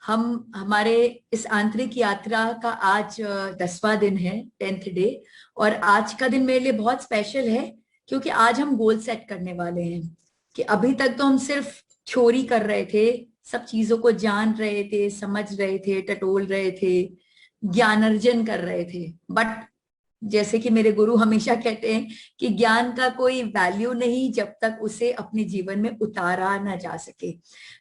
हम हमारे इस आंतरिक यात्रा का आज 10वां दिन है, 10th डे। और आज का दिन मेरे लिए बहुत स्पेशल है क्योंकि आज हम गोल सेट करने वाले हैं। कि अभी तक तो हम सिर्फ थ्योरी कर रहे थे, सब चीजों को जान रहे थे, समझ रहे थे, टटोल रहे थे, ज्ञानार्जन कर रहे थे। बट जैसे कि मेरे गुरु हमेशा कहते हैं कि ज्ञान का कोई वैल्यू नहीं जब तक उसे अपने जीवन में उतारा ना जा सके।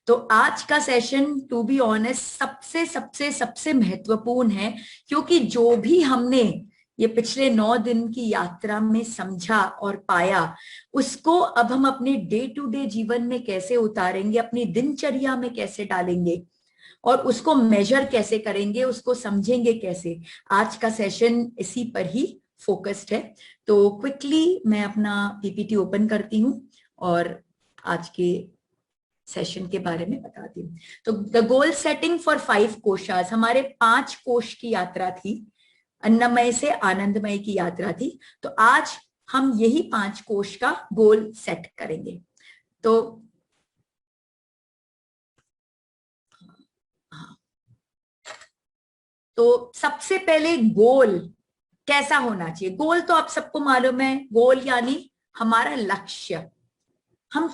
तो आज का सेशन टू बी ऑनेस्ट सबसे सबसे सबसे महत्वपूर्ण है, क्योंकि जो भी हमने ये पिछले 9 दिन की यात्रा में समझा और पाया, उसको अब हम अपने डे टू डे जीवन में कैसे उतारेंगे, अपनी दिनचर्या में कैसे डालेंगे और उसको मेजर कैसे करेंगे, उसको समझेंगे कैसे। आज का सेशन इसी पर ही फोकस्ड है। तो क्विकली मैं अपना पीपीटी ओपन करती हूँ और आज के सेशन के बारे में बताती हूँ। तो द गोल सेटिंग फॉर 5 कोशास, हमारे 5 कोश की यात्रा थी, अन्नमय से आनंदमय की यात्रा थी। तो आज हम यही 5 कोश का गोल सेट करेंगे। तो तो सबसे पहले गोल कैसा होना चाहिए। गोल तो आप सबको मालूम है, गोल यानी हमारा लक्ष्य, हम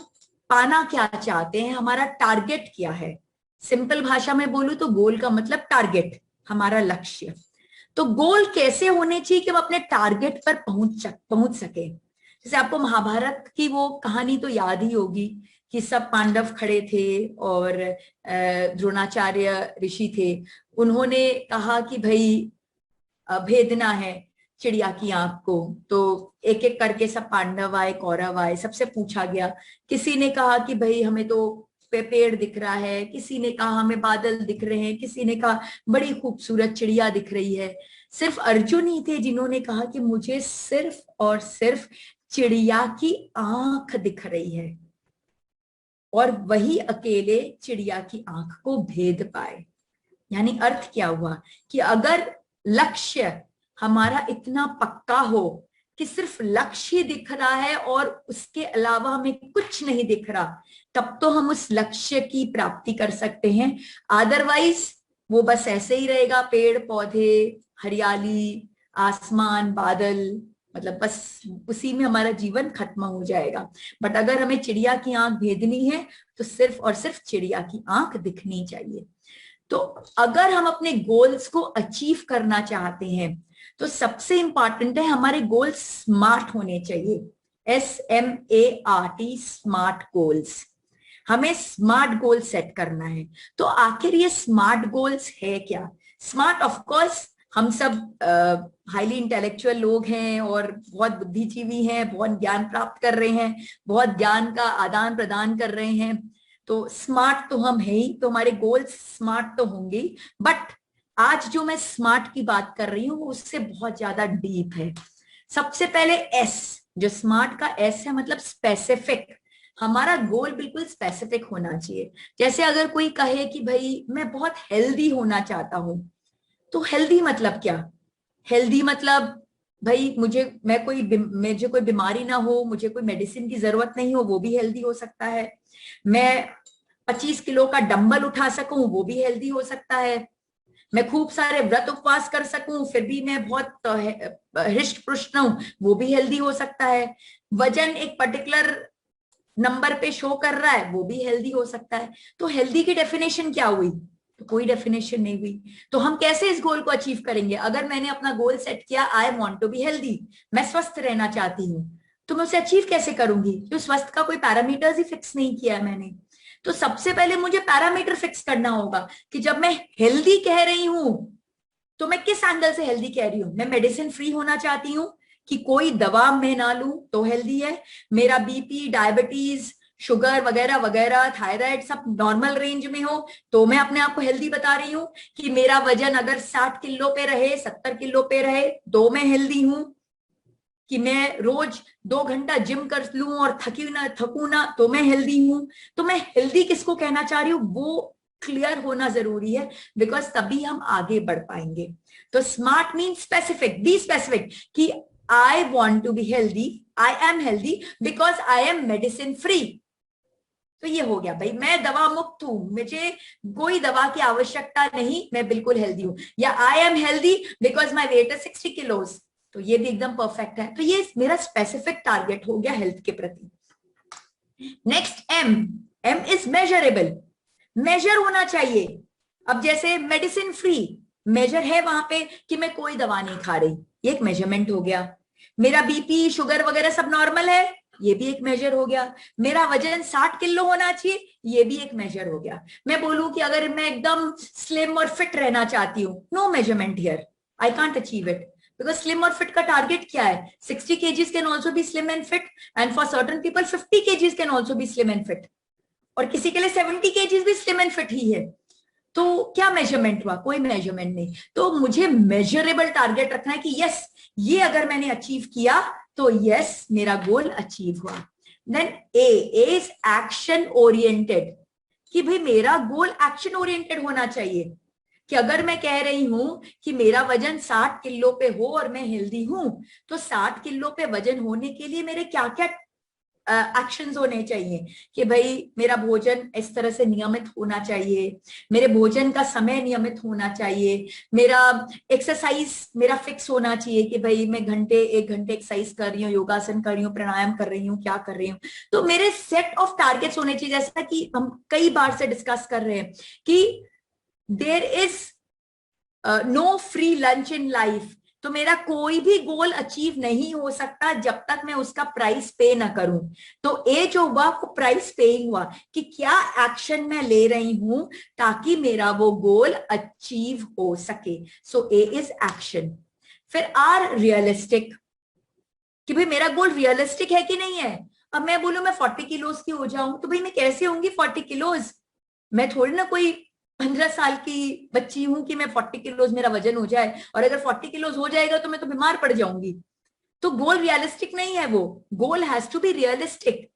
पाना क्या चाहते हैं, हमारा टारगेट क्या है। सिंपल भाषा में बोलूं तो गोल का मतलब टारगेट, हमारा लक्ष्य। तो गोल कैसे होने चाहिए कि हम अपने टारगेट पर पहुंच सके। जैसे आपको महाभारत की वो कहानी तो याद ही होगी कि सब पांडव खड़े थे और द्रोणाचार्य ऋषि थे। उन्होंने कहा कि भाई भेदना है चिड़िया की आंख को। तो एक एक करके सब पांडव आए, कौरव आए, सबसे पूछा गया। किसी ने कहा कि भाई हमें तो पेड़ दिख रहा है, किसी ने कहा हमें बादल दिख रहे हैं, किसी ने कहा बड़ी खूबसूरत चिड़िया दिख रही है। सिर्फ अर्जुन ही थे जिन्होंने कहा कि मुझे सिर्फ और सिर्फ चिड़िया की आंख दिख रही है। और वही अकेले चिड़िया की आंख को भेद पाए। यानी अर्थ क्या हुआ कि अगर लक्ष्य हमारा इतना पक्का हो कि सिर्फ लक्ष्य ही दिख रहा है और उसके अलावा हमें कुछ नहीं दिख रहा, तब तो हम उस लक्ष्य की प्राप्ति कर सकते हैं। अदरवाइज वो बस ऐसे ही रहेगा, पेड़ पौधे, हरियाली, आसमान, बादल, मतलब बस उसी में हमारा जीवन खत्म हो जाएगा। बट अगर हमें चिड़िया की आंख भेदनी है तो सिर्फ और सिर्फ चिड़िया की आंख दिखनी चाहिए। तो अगर हम अपने गोल्स को अचीव करना चाहते हैं तो सबसे इंपॉर्टेंट है हमारे गोल स्मार्ट होने चाहिए। SMART, smart goals. हमें स्मार्ट गोल सेट करना है। तो आखिर ये स्मार्ट गोल्स है क्या। स्मार्ट ऑफ कोर्स हम सब हाईली इंटेलेक्चुअल लोग हैं और बहुत बुद्धिजीवी हैं, बहुत ज्ञान प्राप्त कर रहे हैं, बहुत ज्ञान का आदान प्रदान कर रहे हैं। तो स्मार्ट तो हम है ही, तो हमारे गोल्स स्मार्ट तो होंगे। बट आज जो मैं स्मार्ट की बात कर रही हूँ वो उससे बहुत ज्यादा डीप है। सबसे पहले एस, जो स्मार्ट का एस है, मतलब स्पेसिफिक। हमारा गोल बिल्कुल स्पेसिफिक होना चाहिए। जैसे अगर कोई कहे कि भाई मैं बहुत हेल्दी होना चाहता हूं, तो हेल्दी मतलब क्या। हेल्दी मतलब भाई मुझे कोई बीमारी ना हो, मुझे कोई मेडिसिन की जरूरत नहीं हो, वो भी हेल्दी हो सकता है। मैं 25 किलो का डंबल उठा सकूं, वो भी हेल्दी हो सकता है। मैं खूब सारे व्रत उपवास कर सकूं फिर भी मैं बहुत हृष्ट पुष्ट हूं, वो भी हेल्दी हो सकता है। वजन एक पर्टिकुलर नंबर पे शो कर रहा है, वो भी हेल्दी हो सकता है। तो हेल्दी की डेफिनेशन क्या हुई। तो कोई डेफिनेशन नहीं हुई। तो हम कैसे इस गोल को अचीव करेंगे। अगर मैंने अपना गोल सेट किया, I want to be healthy, मैं स्वस्थ रहना चाहती हूँ, तो मैं उसे अचीव कैसे करूंगी। क्यों, स्वस्थ का कोई पैरामीटर्स ही फिक्स नहीं किया है मैंने। तो सबसे पहले मुझे पैरामीटर फिक्स करना होगा कि जब मैं हेल्दी कह रही हूं तो मैं किस एंगल से हेल्दी कह रही हूं। मैं मेडिसिन फ्री होना चाहती हूं कि कोई दवा मैं ना लूं तो हेल्दी है। मेरा बीपी, डायबिटीज, शुगर वगैरह वगैरह, थायराइड सब नॉर्मल रेंज में हो तो मैं अपने आप को हेल्दी बता रही हूं। कि मेरा वजन अगर 60 किलो पे रहे, 70 किलो पे रहे तो मैं हेल्दी हूं। कि मैं रोज 2 घंटा जिम कर लूं और थकू ना तो मैं हेल्दी हूं। तो मैं हेल्दी किसको कहना चाह रही हूँ वो क्लियर होना जरूरी है, बिकॉज तभी हम आगे बढ़ पाएंगे। तो smart mean specific, be specific कि I want to be healthy, I am healthy because I am medicine free. तो ये हो गया भाई, मैं दवा मुक्त हूं, मुझे कोई दवा की आवश्यकता नहीं, मैं बिल्कुल हेल्दी हूं, या आई am healthy because my weight is 60 kilos, तो ये भी एकदम परफेक्ट है। तो ये मेरा स्पेसिफिक टारगेट हो गया हेल्थ के प्रति। Next M, M is measurable, measure होना चाहिए। अब जैसे मेडिसिन फ्री, मेजर है वहां पे कि मैं कोई दवा नहीं खा रही, ये एक मेजरमेंट हो गया। मेरा बीपी शुगर वगैरह सब नॉर्मल है, ये भी एक मेजर हो गया। मेरा वजन 60 किलो होना चाहिए, ये भी एक मेजर हो गया। मैं बोलूं कि अगर मैं एकदम स्लिम और फिट रहना चाहती हूँ, no measurement here, I can't achieve it, because slim और फिट का टारगेट क्या है? 60 kgs can also be slim and fit, and for certain people 50 kgs can also be slim and fit, और किसी के लिए 70 kgs भी स्लिम एंड फिट ही है। तो क्या मेजरमेंट हुआ? कोई मेजरमेंट नहीं। तो मुझे मेजरेबल टारगेट रखना है कि यस, ये अगर मैंने अचीव किया तो यस, मेरा गोल अचीव हुआ। Then A is action oriented, कि भाई मेरा गोल एक्शन ओरिएंटेड होना चाहिए, कि अगर मैं कह रही हूं कि मेरा वजन 60 किलो पे हो और मैं हेल्दी हूं, तो 60 किलो पे वजन होने के लिए मेरे क्या क्या एक्शंस होने चाहिए, कि भाई मेरा भोजन इस तरह से नियमित होना चाहिए, मेरे भोजन का समय नियमित होना चाहिए, मेरा एक्सरसाइज मेरा फिक्स होना चाहिए, कि भाई मैं घंटे 1 घंटे एक्सरसाइज कर रही हूँ, योगासन कर रही हूँ, प्राणायाम कर रही हूँ, क्या कर रही हूँ। तो मेरे सेट ऑफ टारगेट्स होने चाहिए, जैसा कि हम कई बार से डिस्कस कर रहे हैं कि there is no free lunch in life. तो मेरा कोई भी गोल अचीव नहीं हो सकता जब तक मैं उसका प्राइस पे ना करूं। तो ए जो हुआ वो प्राइस पेइंग हुआ, कि क्या एक्शन मैं ले रही हूं ताकि मेरा वो गोल अचीव हो सके। सो ए इज एक्शन। फिर आर रियलिस्टिक, कि भाई मेरा गोल रियलिस्टिक है कि नहीं है। अब मैं बोलूं मैं 40 किलोज की हो जाऊं, तो भाई मैं कैसे होंगी 40 किलोज? मैं थोड़ी ना कोई 15 साल की बच्ची हूं कि मैं 40 किलोज मेरा वजन हो जाए, और अगर 40 किलोज हो जाएगा तो मैं तो बीमार पड़ जाऊंगी। तो गोल रियलिस्टिक नहीं है, वो goal has to be realistic.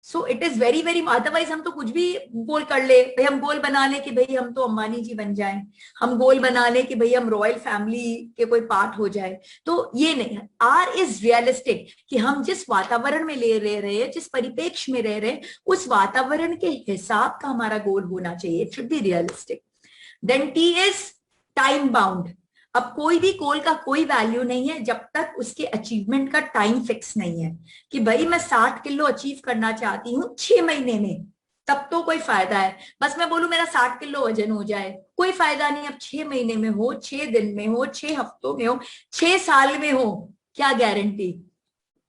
So it is very very, otherwise हम तो कुछ भी गोल कर ले भाई, हम गोल बना ले कि भाई हम तो अंबानी जी बन जाएं, हम गोल बना ले कि भाई हम रॉयल फैमिली के कोई पार्ट हो जाए। तो ये नहीं है। आर इज रियलिस्टिक, कि हम जिस वातावरण में ले रहे हैं, जिस परिपेक्ष में रह रहे हैं, उस वातावरण के हिसाब का हमारा गोल होना चाहिए, it should be realistic. Then T is time bound. अब कोई भी गोल का कोई वैल्यू नहीं है जब तक उसके अचीवमेंट का टाइम फिक्स नहीं है, कि भाई मैं 60 किलो अचीव करना चाहती हूँ 6 महीने में, तब तो कोई फायदा है। बस मैं बोलूं मेरा 60 किलो वजन हो जाए, कोई फायदा नहीं। अब 6 महीने में हो, 6 दिन में हो, 6 हफ्तों में हो, 6 साल में हो, क्या गारंटी।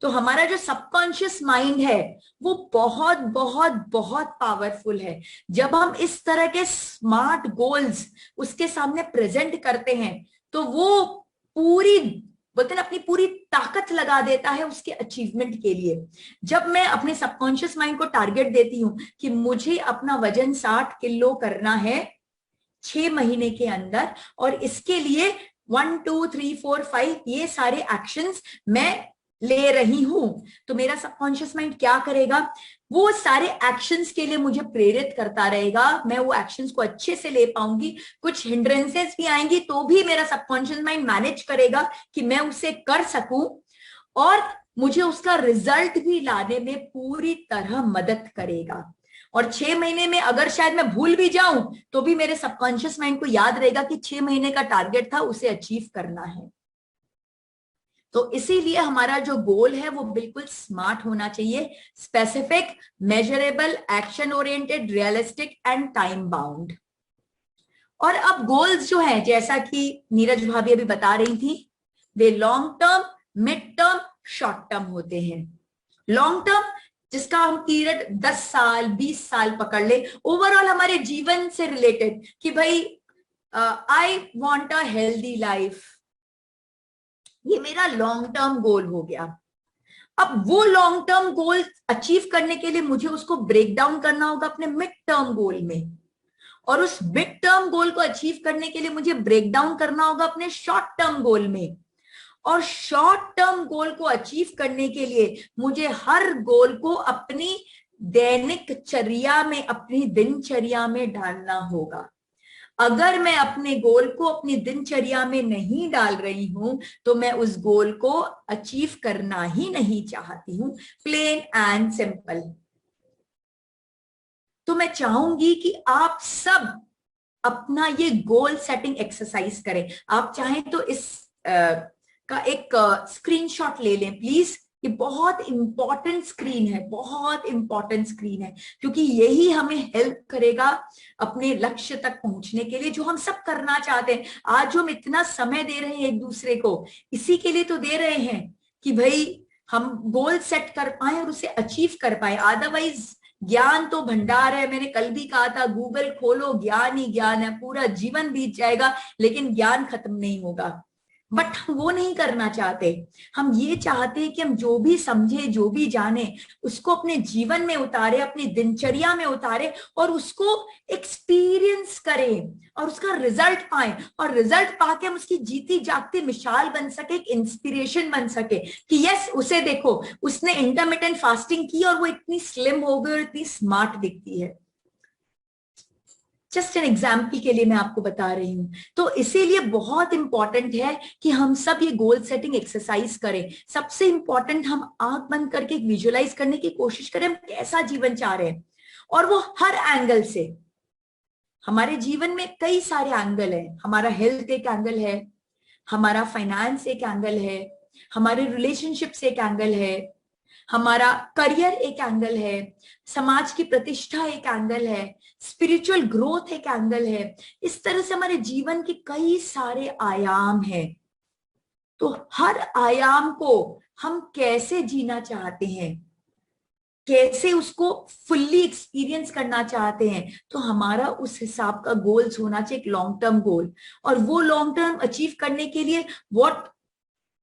तो हमारा जो सबकॉन्शियस माइंड है वो बहुत बहुत बहुत पावरफुल है। जब हम इस तरह के स्मार्ट गोल्स उसके सामने प्रेजेंट करते हैं, तो वो पूरी, बोलते हैं ना, अपनी पूरी ताकत लगा देता है उसके अचीवमेंट के लिए। जब मैं अपने सबकॉन्शियस माइंड को टारगेट देती हूं कि मुझे अपना वजन 60 किलो करना है 6 महीने के अंदर, और इसके लिए 1 2 3 4 5 ये सारे एक्शंस मैं ले रही हूं, तो मेरा सबकॉन्शियस माइंड क्या करेगा? वो सारे एक्शंस के लिए मुझे प्रेरित करता रहेगा, मैं वो एक्शंस को अच्छे से ले पाऊंगी। कुछ हिंड्रेंसेस भी आएंगी तो भी मेरा सबकॉन्शियस माइंड मैनेज करेगा कि मैं उसे कर सकूं, और मुझे उसका रिजल्ट भी लाने में पूरी तरह मदद करेगा। और 6 महीने में अगर शायद मैं भूल भी जाऊं तो भी मेरे सबकॉन्शियस माइंड को याद रहेगा कि 6 महीने का टारगेट था, उसे अचीव करना है। तो इसीलिए हमारा जो गोल है वो बिल्कुल स्मार्ट होना चाहिए, specific, measurable, action oriented, realistic and time bound. और अब गोल्स जो है, जैसा कि नीरज भाभी अभी बता रही थी, वे long term, mid term, short term होते हैं। लॉन्ग टर्म जिसका हम पीरियड 10 साल 20 साल पकड़ ले, ओवरऑल हमारे जीवन से रिलेटेड, कि भाई I want a healthy life, ये मेरा लॉन्ग टर्म गोल हो गया। अब वो लॉन्ग टर्म गोल अचीव करने के लिए मुझे उसको ब्रेक डाउन करना होगा अपने मिड टर्म गोल में, और उस मिड टर्म गोल को अचीव करने के लिए मुझे ब्रेक डाउन करना होगा अपने शॉर्ट टर्म गोल में, और शॉर्ट टर्म गोल को अचीव करने के लिए मुझे हर गोल को अपनी दैनिक चर्या में, अपनी दिनचर्या में डालना होगा। अगर मैं अपने गोल को अपनी दिनचर्या में नहीं डाल रही हूं तो मैं उस गोल को अचीव करना ही नहीं चाहती हूं, प्लेन एंड सिंपल। तो मैं चाहूंगी कि आप सब अपना ये गोल सेटिंग एक्सरसाइज करें। आप चाहें तो इस का एक स्क्रीनशॉट ले लें प्लीज। ये बहुत इंपॉर्टेंट स्क्रीन है, बहुत इंपॉर्टेंट स्क्रीन है, क्योंकि यही हमें हेल्प करेगा अपने लक्ष्य तक पहुंचने के लिए, जो हम सब करना चाहते हैं। आज जो हम इतना समय दे रहे हैं एक दूसरे को, इसी के लिए तो दे रहे हैं कि भाई हम गोल सेट कर पाए और उसे अचीव कर पाए। अदरवाइज ज्ञान तो भंडार है, मैंने कल भी कहा था, गूगल खोलो ज्ञान ही ज्ञान है, पूरा जीवन बीत जाएगा लेकिन ज्ञान खत्म नहीं होगा। बट हम वो नहीं करना चाहते। हम ये चाहते हैं कि हम जो भी समझे, जो भी जाने, उसको अपने जीवन में उतारे, अपनी दिनचर्या में उतारे और उसको एक्सपीरियंस करें और उसका रिजल्ट पाए, और रिजल्ट पाके हम उसकी जीती जागती मिसाल बन सके, एक इंस्पिरेशन बन सके कि यस, उसे देखो, उसने इंटरमिटेंट फास्टिंग की और वो इतनी स्लिम हो गई और इतनी स्मार्ट दिखती है। जस्ट एन एग्जाम्पल के लिए मैं आपको बता रही हूं। तो इसीलिए बहुत इंपॉर्टेंट है कि हम सब ये गोल सेटिंग एक्सरसाइज करें। सबसे इंपॉर्टेंट, हम आंख बंद करके विजुअलाइज करने की कोशिश करें हम कैसा जीवन चाह रहे हैं, और वो हर एंगल से। हमारे जीवन में कई सारे एंगल हैं। हमारा हेल्थ एक एंगल है, हमारा फाइनेंस एक एंगल है, हमारे रिलेशनशिप्स एक एंगल है, हमारा करियर एक एंगल है, समाज की प्रतिष्ठा एक एंगल है, स्पिरिचुअल ग्रोथ एक एंगल है। इस तरह से हमारे जीवन के कई सारे आयाम हैं। तो हर आयाम को हम कैसे जीना चाहते हैं, कैसे उसको फुल्ली एक्सपीरियंस करना चाहते हैं, तो हमारा उस हिसाब का गोल्स होना चाहिए, एक लॉन्ग टर्म गोल। और वो लॉन्ग टर्म अचीव करने के लिए what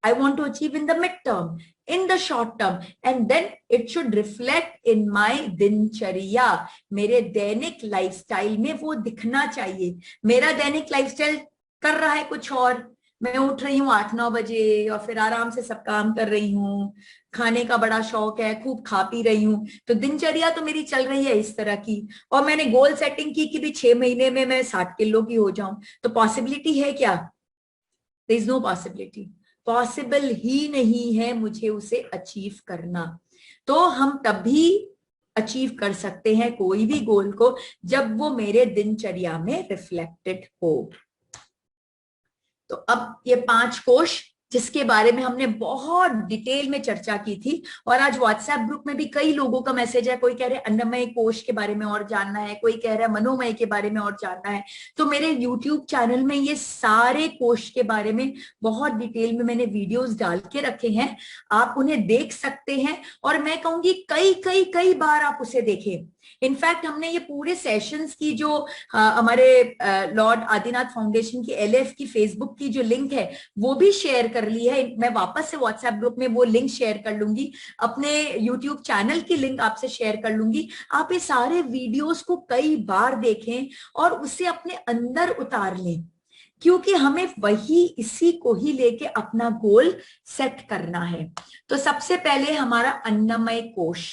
I want to achieve in the midterm, in the short term, and then it should reflect in my दिनचर्या। मेरे दैनिक लाइफस्टाइल में वो दिखना चाहिए। मेरा दैनिक लाइफस्टाइल कर रहा है कुछ और, मैं उठ रही हूँ 8-9 बजे और फिर आराम से सब काम कर रही हूँ, खाने का बड़ा शौक है, खूब खा पी रही हूँ, तो दिनचर्या तो मेरी चल रही है इस तरह की। और मैंने गोल सेटिंग की कि भी 6 महीने में मैं 60 किलो की हो जाऊं, तो पॉसिबिलिटी है क्या? There is no possibility. Possible ही नहीं है मुझे उसे अचीव करना। तो हम तभी अचीव कर सकते हैं कोई भी गोल को जब वो मेरे दिनचर्या में रिफ्लेक्टेड हो। तो अब ये 5 कोश जिसके बारे में हमने बहुत डिटेल में चर्चा की थी, और आज व्हाट्सएप ग्रुप में भी कई लोगों का मैसेज है, कोई कह रहे हैं अन्नमय कोश के बारे में और जानना है, कोई कह रहा है मनोमय के बारे में और जानना है। तो मेरे यूट्यूब चैनल में ये सारे कोश के बारे में बहुत डिटेल में मैंने वीडियोस डाल के रखे हैं, आप उन्हें देख सकते हैं। और मैं कहूंगी कई कई कई बार आप उसे देखें। इनफैक्ट हमने ये पूरे सेशंस की जो हमारे लॉर्ड आदिनाथ फाउंडेशन की LF की फेसबुक की जो लिंक है वो भी शेयर कर ली है। मैं वापस से व्हाट्सएप ग्रुप में वो लिंक शेयर कर लूंगी, अपने यूट्यूब चैनल की लिंक आपसे शेयर कर लूंगी। आप ये सारे वीडियोस को कई बार देखें और उसे अपने अंदर उतार लें, क्योंकि हमें वही, इसी को ही लेके अपना गोल सेट करना है। तो सबसे पहले हमारा अन्नमय कोश।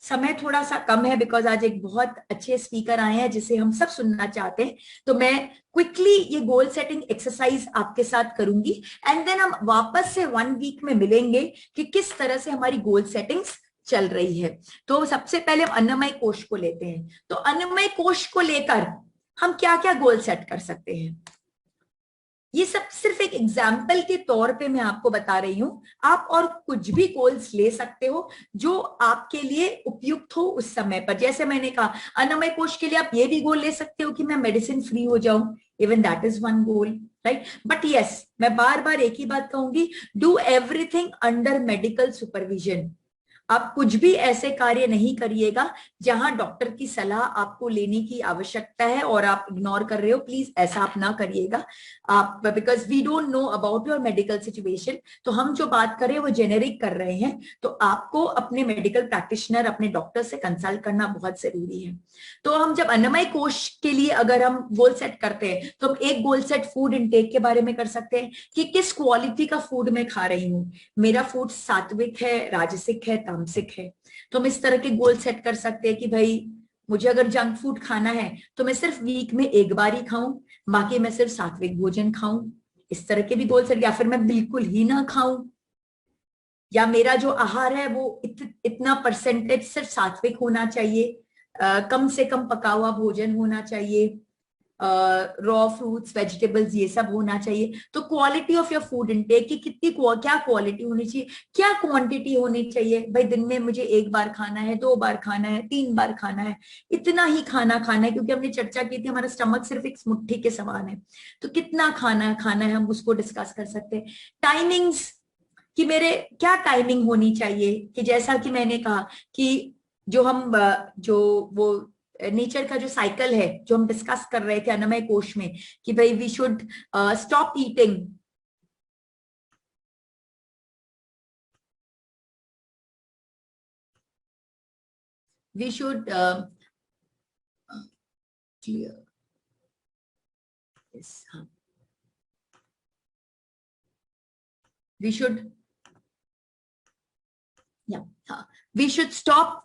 समय थोड़ा सा कम है बिकॉज आज एक बहुत अच्छे स्पीकर आए हैं जिसे हम सब सुनना चाहते हैं, तो मैं क्विकली ये गोल सेटिंग एक्सरसाइज आपके साथ करूंगी एंड देन हम वापस से 1 वीक में मिलेंगे कि किस तरह से हमारी गोल सेटिंग्स चल रही है। तो सबसे पहले हम अन्नमय कोश को लेते हैं। तो अन्नमय कोश को लेकर हम क्या क्या गोल सेट कर सकते हैं, ये सब सिर्फ एक एग्जाम्पल के तौर पे मैं आपको बता रही हूं। आप और कुछ भी गोल्स ले सकते हो जो आपके लिए उपयुक्त हो उस समय पर। जैसे मैंने कहा अन्नमय कोश के लिए आप ये भी गोल ले सकते हो कि मैं मेडिसिन फ्री हो जाऊं, even that is one goal, right. But yes, मैं बार बार एक ही बात कहूंगी, do everything under medical supervision. आप कुछ भी ऐसे कार्य नहीं करिएगा जहां डॉक्टर की सलाह आपको लेने की आवश्यकता है और आप इग्नोर कर रहे हो। प्लीज ऐसा आप ना करिएगा, आप, because we don't know about your medical situation. तो हम जो बात कर रहे हैं वो जेनेरिक कर रहे हैं, तो आपको अपने मेडिकल प्रैक्टिशनर, अपने डॉक्टर से कंसल्ट करना बहुत जरूरी है। तो हम जब अन्नमय कोश के लिए अगर हम गोल सेट करते हैं तो हम एक गोल सेट फूड इनटेक के बारे में कर सकते हैं कि किस क्वालिटी का फूड मैं खा रही हूँ, मेरा फूड सात्विक है, राजसिक है, तामसिक है। तो हम इस तरह के गोल सेट कर सकते हैं कि भाई मुझे अगर जंक फूड खाना है तो मैं सिर्फ वीक में एक बार ही खाऊं, बाकी मैं सिर्फ सात्विक भोजन खाऊं। इस तरह के भी गोल सेट, या फिर मैं बिल्कुल ही ना खाऊं, या मेरा जो आहार है वो इतना परसेंटेज सिर्फ सात्विक होना चाहिए, कम से कम पका हुआ भोजन होना चाहिए, रॉ फ्रूट्स वेजिटेबल्स ये सब होना चाहिए। तो quality of your food intake की कितनी क्या क्वालिटी होनी चाहिए, क्या क्वांटिटी होनी चाहिए। भाई दिन में मुझे 1 बार खाना है, 2 बार खाना है, 3 बार खाना है, इतना ही खाना खाना है, क्योंकि हमने चर्चा की थी हमारा स्टमक सिर्फ एक मुट्ठी के समान है। तो कितना खाना खाना है हम उसको डिस्कस कर सकते हैं। टाइमिंग्स कि मेरे क्या टाइमिंग होनी चाहिए, कि जैसा कि मैंने कहा कि जो हम जो वो नेचर का जो साइकिल है जो हम डिस्कस कर रहे थे अन्नमय कोश में, कि भाई we should stop eating, we should clear we should we should stop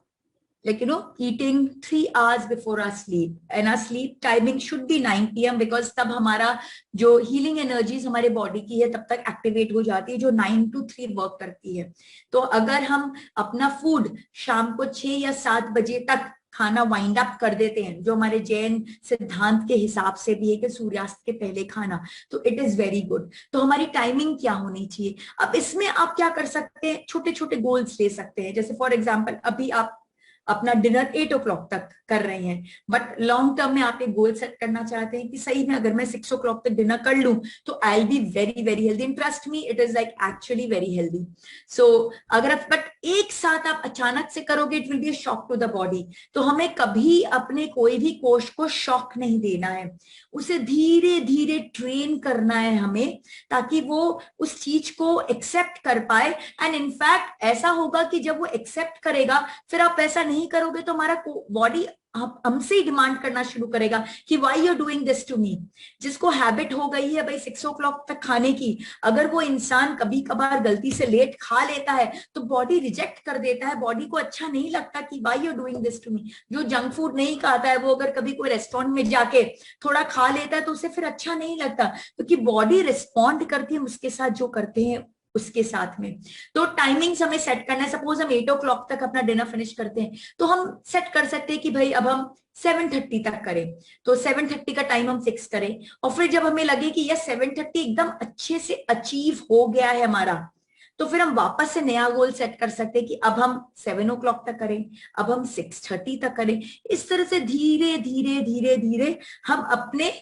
like eating 3 hours before our sleep, and our sleep timing should be 9 PM because तब हमारा जो हीलिंग एनर्जीज हमारे बॉडी की है तब तक एक्टिवेट हो जाती है, जो 9 to 3 वर्क करती है। तो अगर हम अपना फूड शाम को 6 या 7 बजे तक खाना वाइंड अप कर देते हैं, जो हमारे जैन सिद्धांत के हिसाब से भी है कि सूर्यास्त के पहले खाना, तो इट इज वेरी गुड। तो हमारी टाइमिंग क्या होनी चाहिए। अब इसमें आप क्या कर सकते हैं, छोटे छोटे गोल्स ले सकते हैं। जैसे फॉर एग्जाम्पल अभी आप अपना डिनर 8 o'clock तक कर रहे हैं, बट लॉन्ग टर्म में आप एक गोल सेट करना चाहते हैं कि सही में अगर मैं 6 o'clock तक डिनर कर लूं तो I will be very very healthy, and trust me it is like actually very healthy. So अगर आप बट एक साथ आप अचानक से करोगे it will be a shock to the body. तो हमें कभी अपने कोई भी कोश को शॉक नहीं देना है, उसे धीरे धीरे ट्रेन करना है हमें, ताकि वो उस चीज को एक्सेप्ट कर पाए। एंड इनफैक्ट ऐसा होगा कि जब वो एक्सेप्ट करेगा फिर आप ऐसा नहीं करोगे तो हमारा बॉडी हमसे ही डिमांड करना शुरू करेगा कि why you doing this to me. जिसको हैबिट हो गई है भाई 6 o'clock तक खाने की, अगर वो इंसान कभी कभार गलती से लेट खा लेता है तो बॉडी रिजेक्ट कर देता है, बॉडी को अच्छा नहीं लगता कि why you doing this to me. जो जंक फूड नहीं खाता है वो अगर कभी कोई रेस्टोरेंट में जाके थोड़ा खा लेता है तो उसे फिर अच्छा नहीं लगता, क्योंकि बॉडी रिस्पॉन्ड करती है उसके साथ जो करते हैं उसके साथ में। तो टाइमिंग्स हमें सेट करना है। सपोज हम 8 o'clock तक अपना डिनर फिनिश करते हैं तो हम सेट कर सकते हैं कि भाई अब हम 7:30 तक करें, तो 7:30 का टाइम हम फिक्स करें। और फिर जब हमें लगे कि यह 7:30 एकदम अच्छे से अचीव हो गया है हमारा, तो फिर हम वापस से नया गोल सेट कर सकते हैं कि अब हम 7 o'clock तक करें, अब हम 6:30 तक करें। इस तरह से धीरे धीरे धीरे धीरे हम अपने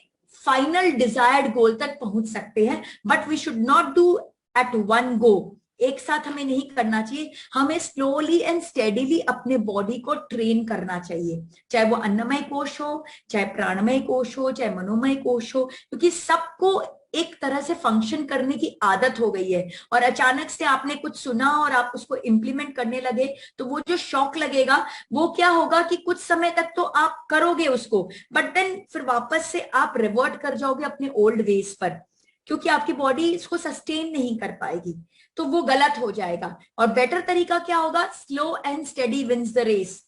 फाइनल डिजायर्ड गोल तक पहुंच सकते हैं। But we should not do at one go, एक साथ हमें नहीं करना चाहिए, हमें स्लोली एंड स्टेडीली अपने बॉडी को ट्रेन करना चाहिए, चाहे वो अन्नमय कोश हो, चाहे प्राणमय कोश हो, चाहे मनोमय कोश हो, क्योंकि सबको एक तरह से फंक्शन करने की आदत हो गई है। और अचानक से आपने कुछ सुना और आप उसको इंप्लीमेंट करने लगे तो वो जो शॉक लगेगा वो क्या होगा कि कुछ समय तक तो आप करोगे उसको, बट देन फिर वापस से आप रिवर्ट कर जाओगे अपने ओल्ड वेज पर, क्योंकि आपकी बॉडी इसको सस्टेन नहीं कर पाएगी, तो वो गलत हो जाएगा। और बेटर तरीका क्या होगा, slow and steady wins the race.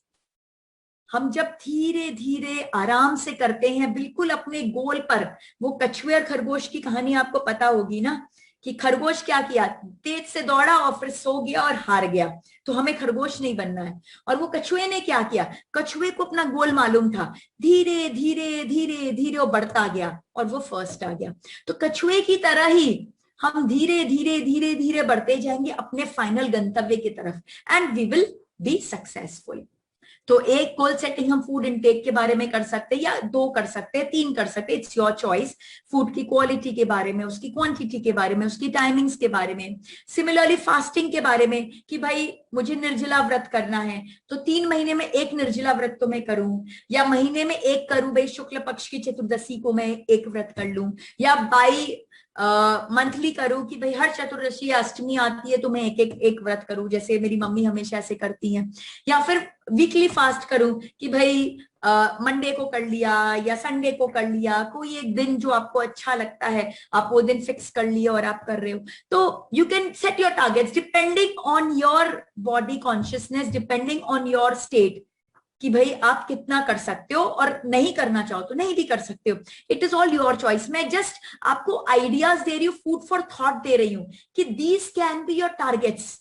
हम जब धीरे धीरे आराम से करते हैं बिल्कुल अपने गोल पर, वो कछुए और खरगोश की कहानी आपको पता होगी ना, कि खरगोश क्या किया, तेज से दौड़ा और फिर सो गया और हार गया। तो हमें खरगोश नहीं बनना है। और वो कछुए ने क्या किया, कछुए को अपना गोल मालूम था, धीरे धीरे धीरे धीरे वो बढ़ता गया और वो फर्स्ट आ गया। तो कछुए की तरह ही हम धीरे धीरे धीरे धीरे बढ़ते जाएंगे अपने फाइनल गंतव्य की तरफ, and we will be successful. तो एक गोल सेटिंग हम फूड इनटेक के बारे में कर सकते हैं, या 2 कर सकते हैं, 3 कर सकते हैं, इट्स योर चॉइस। फूड की क्वालिटी के बारे में, उसकी क्वांटिटी के बारे में, उसकी टाइमिंग्स के बारे में। सिमिलरली फास्टिंग के बारे में कि भाई मुझे निर्जला व्रत करना है तो 3 महीने में एक निर्जला व्रत तो मैं करूं, या महीने में एक करूं, भाई शुक्ल पक्ष की चतुर्दशी को मैं एक व्रत कर लूं, या बाई मंथली करूं कि भाई हर चतुर्दशी या अष्टमी आती है तो मैं एक व्रत करूं, जैसे मेरी मम्मी हमेशा ऐसे करती हैं। या फिर वीकली फास्ट करूं कि भाई मंडे को कर लिया या संडे को कर लिया, कोई एक दिन जो आपको अच्छा लगता है आप वो दिन फिक्स कर लिया और आप कर रहे हो। तो you can set your targets depending on your body consciousness, depending on your state, कि भाई आप कितना कर सकते हो, और नहीं करना चाहो तो नहीं भी कर सकते हो। It is all your choice. मैं जस्ट आपको आइडियाज दे रही हूँ, फूड फॉर थॉट दे रही हूँ कि these can be your targets.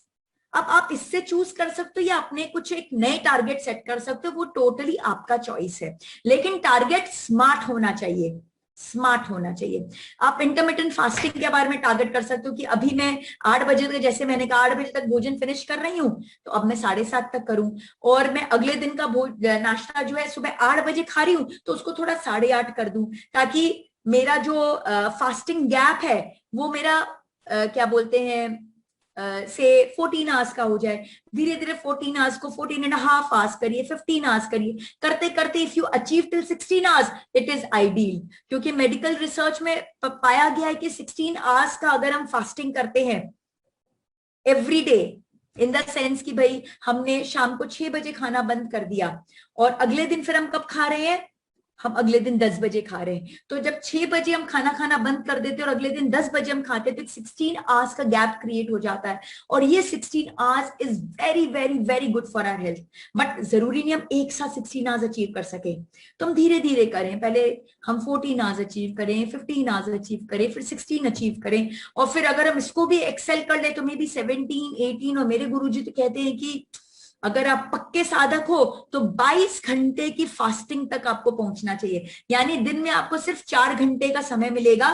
अब आप इससे चूज कर सकते हो या अपने कुछ एक नए टारगेट सेट कर सकते हो, वो टोटली आपका चॉइस है, लेकिन टारगेट स्मार्ट होना चाहिए, स्मार्ट होना चाहिए। आप इंटरमिटेंट फास्टिंग के बारे में टारगेट कर सकते हो कि अभी मैं 8 बजे तक, जैसे मैंने कहा 8 बजे तक भोजन फिनिश कर रही हूँ, तो अब मैं 7:30 तक करूं, और मैं अगले दिन का नाश्ता जो है सुबह 8 बजे खा रही हूँ, तो उसको थोड़ा 8:30 कर दूं, ताकि मेरा जो फास्टिंग गैप है वो मेरा क्या बोलते हैं से 14 आवर्स का हो जाए। धीरे धीरे 14 आवर्स को 14.5 आवर्स करिए, 15 आवर्स करिए, करते करते if you achieve till 16 hours it is ideal, क्योंकि मेडिकल रिसर्च में पाया गया है कि 16 आवर्स का अगर हम फास्टिंग करते हैं every day, in the sense कि भाई हमने शाम को 6 बजे खाना बंद कर दिया और अगले दिन फिर हम कब खा रहे हैं, हम अगले दिन 10 बजे खा रहे हैं, तो जब 6 बजे हम खाना खाना बंद कर देते हैं और अगले दिन 10 बजे हम खाते हैं, तो 16 आवर्स का गैप क्रिएट हो जाता है, और ये 16 hours is very very very good for our health. But जरूरी नहीं हम एक साथ 16 आवर्स अचीव कर सके, तो हम धीरे धीरे करें, पहले हम 14 आवर्स अचीव करें, 15 आवर्स अचीव करें, फिर 16 अचीव करें, और फिर अगर हम इसको भी एक्सेल कर ले तो मे बी 17, 18, और मेरे गुरुजी तो कहते हैं कि अगर आप पक्के साधक हो तो 22 घंटे की फास्टिंग तक आपको पहुंचना चाहिए, यानी दिन में आपको सिर्फ 4 घंटे का समय मिलेगा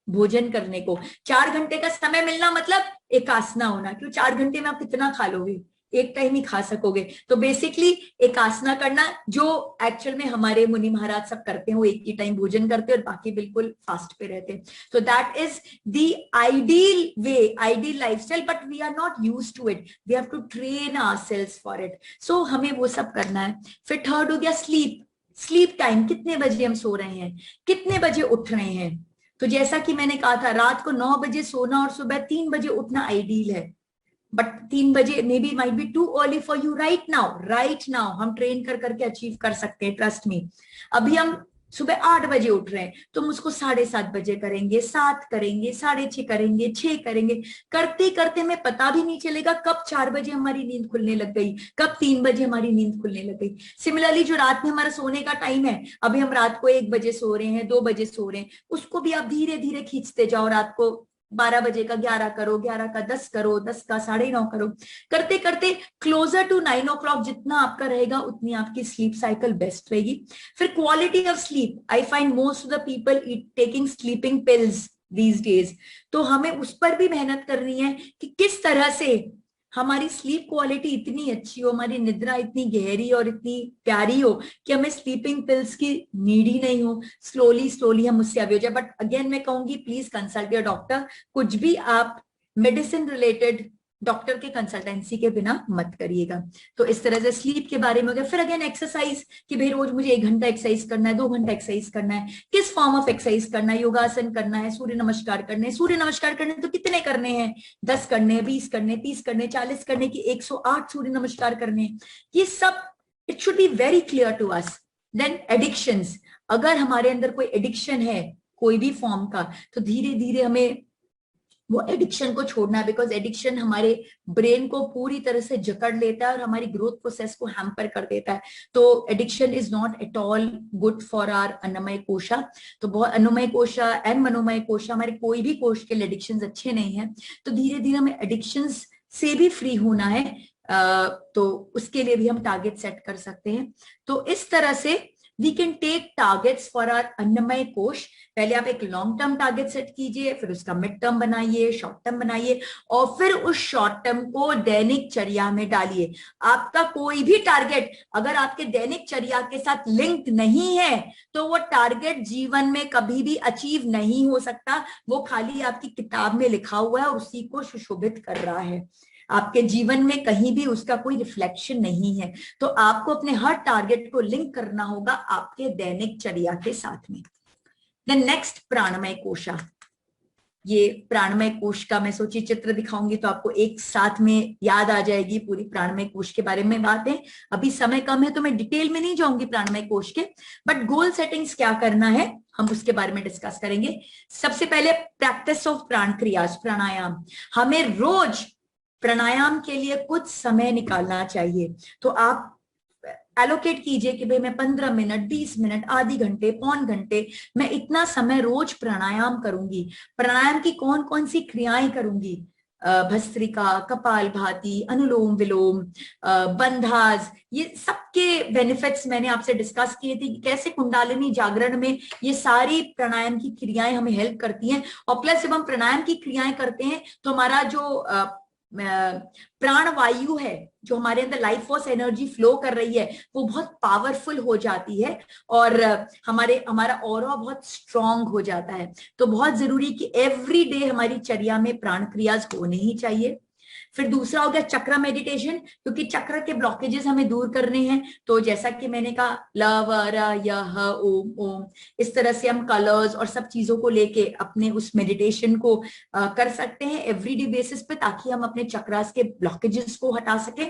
भोजन करने को। 4 घंटे का समय मिलना मतलब एक आसना होना, क्यों 4 घंटे में आप कितना खा लोगे, एक टाइम ही खा सकोगे, तो बेसिकली एक आसना करना, जो एक्चुअल में हमारे मुनि महाराज सब करते हैं, वो एक ही टाइम भोजन करते हैं और बाकी बिल्कुल फास्ट पे रहते हैं। So that is the ideal way, ideal lifestyle, but we are not used to it. We have to train ourselves for it. So हमें वो सब करना है। फिर थर्ड हो गया स्लीप, स्लीप टाइम, कितने बजे हम सो रहे हैं, कितने बजे उठ रहे हैं। तो जैसा कि मैंने कहा था, रात को 9 बजे सोना और सुबह 3 बजे उठना आइडियल है, बट 3 बजे may be might be too early for you right now, right now हम ट्रेन कर करके अचीव कर सकते हैं, ट्रस्ट मी। अभी हम सुबह 8 बजे उठ रहे हैं, तो हम उसको 7:30 बजे करेंगे, 7 करेंगे, 6:30 करेंगे, 6 करेंगे, करते करते हमें पता भी नहीं चलेगा कब 4 बजे हमारी नींद खुलने लग गई, कब 3 बजे हमारी नींद खुलने लग गई। सिमिलरली जो रात में हमारा सोने का टाइम है, अभी हम रात को 1 बजे सो रहे हैं, 2 बजे सो रहे हैं, उसको भी आप धीरे धीरे खींचते जाओ, रात को 12 बजे का 11 करो, 11 का 10 करो, 10 का 9:30 करो, करते करते क्लोजर टू 9 o'clock जितना आपका रहेगा उतनी आपकी स्लीप साइकिल बेस्ट रहेगी। फिर quality of sleep, I find most of the people taking sleeping pills these days, तो हमें उस पर भी मेहनत करनी है कि किस तरह से हमारी स्लीप क्वालिटी इतनी अच्छी हो, हमारी निद्रा इतनी गहरी और इतनी प्यारी हो कि हमें स्लीपिंग पिल्स की नीड ही नहीं हो, स्लोली स्लोली हम उससे अवे हो जाए। बट अगेन मैं कहूंगी प्लीज कंसल्ट योर डॉक्टर, कुछ भी आप मेडिसिन रिलेटेड डॉक्टर के कंसल्टेंसी के बिना मत करिएगा। तो इस तरह से स्लीप के बारे में हो गया। फिर अगेन एक्सरसाइज, कि भाई रोज मुझे 1 घंटा एक्सरसाइज करना है, 2 घंटा एक्सरसाइज करना है, किस फॉर्म ऑफ एक्सरसाइज करना है, योगासन करना है, सूर्य नमस्कार करने हैं, सूर्य नमस्कार करने तो कितने करने हैं, 10 करने हैं, 20 करने, 30 करने, 40 करने की 108 सूर्य नमस्कार करने, ये सब it should be very clear to us. Then addictions, अगर हमारे अंदर कोई एडिक्शन है कोई भी फॉर्म का, तो धीरे धीरे हमें वो एडिक्शन को छोड़ना है, बिकॉज एडिक्शन हमारे ब्रेन को पूरी तरह से जकड़ लेता है और हमारी ग्रोथ प्रोसेस को हैम्पर कर देता है। तो addiction is not at all good for our Annamaya Kosha. तो बहुत अन्नमय कोशा एंड मनोमय कोशा, हमारे कोई भी कोश के लिए एडिक्शन अच्छे नहीं है, तो धीरे धीरे हमें एडिक्शन से भी फ्री होना है। तो उसके लिए भी हम टारगेट सेट कर सकते हैं। तो इस तरह से we can take targets for our अन्नमय कोश। पहले आप एक लॉन्ग टर्म टारगेट सेट कीजिए, फिर उसका मिड टर्म बनाइए, शॉर्ट टर्म बनाइए, और फिर उस शॉर्ट टर्म को दैनिक चर्या में डालिए। आपका कोई भी टारगेट अगर आपके दैनिक चर्या के साथ लिंक नहीं है तो वो टारगेट जीवन में कभी भी अचीव नहीं हो सकता, वो खाली आपकी किताब में लिखा हुआ है और उसी को सुशोभित कर रहा है, आपके जीवन में कहीं भी उसका कोई रिफ्लेक्शन नहीं है। तो आपको अपने हर टारगेट को लिंक करना होगा आपके दैनिक चर्या के साथ में। देन नेक्स्ट प्राणमय कोशा, ये प्राणमय कोश का मैं सोची चित्र दिखाऊंगी तो आपको एक साथ में याद आ जाएगी पूरी प्राणमय कोश के बारे में बातें। अभी समय कम है तो मैं डिटेल में नहीं जाऊंगी प्राणमय कोश के, बट गोल सेटिंग्स क्या करना है हम उसके बारे में डिस्कस करेंगे। सबसे पहले प्रैक्टिस ऑफ प्राण क्रियास, प्राणायाम। हमें रोज प्राणायाम के लिए कुछ समय निकालना चाहिए। तो आप एलोकेट कीजिए कि भाई मैं 15 मिनट, 20 मिनट, आधी घंटे, पौन घंटे, मैं इतना समय रोज प्राणायाम करूंगी। प्राणायाम की कौन कौन सी क्रियाएं करूंगी, भस्त्रिका, कपालभाति, अनुलोम विलोम, बंधास, ये सबके बेनिफिट्स मैंने आपसे डिस्कस किए थे कि कैसे कुंडलिनी जागरण में ये सारी प्राणायाम की क्रियाएं हमें हेल्प करती हैं। और प्लस जब हम प्राणायाम की क्रियाएं करते हैं तो हमारा जो प्राण वायु है, जो हमारे अंदर लाइफ फोर्स एनर्जी फ्लो कर रही है, वो बहुत पावरफुल हो जाती है और हमारा ऑरा बहुत स्ट्रांग हो जाता है। तो बहुत जरूरी कि एवरी डे हमारी चर्या में प्राण क्रियाज होने ही चाहिए। फिर दूसरा हो गया चक्र मेडिटेशन, क्योंकि चक्र के ब्लॉकेजेस हमें दूर करने हैं। तो जैसा कि मैंने कहा ल व र य ह ओम ओम, इस तरह से हम कलर्स और सब चीजों को लेके अपने उस मेडिटेशन को कर सकते हैं एवरीडे बेसिस पे, ताकि हम अपने चक्रास के ब्लॉकेजेस को हटा सकें।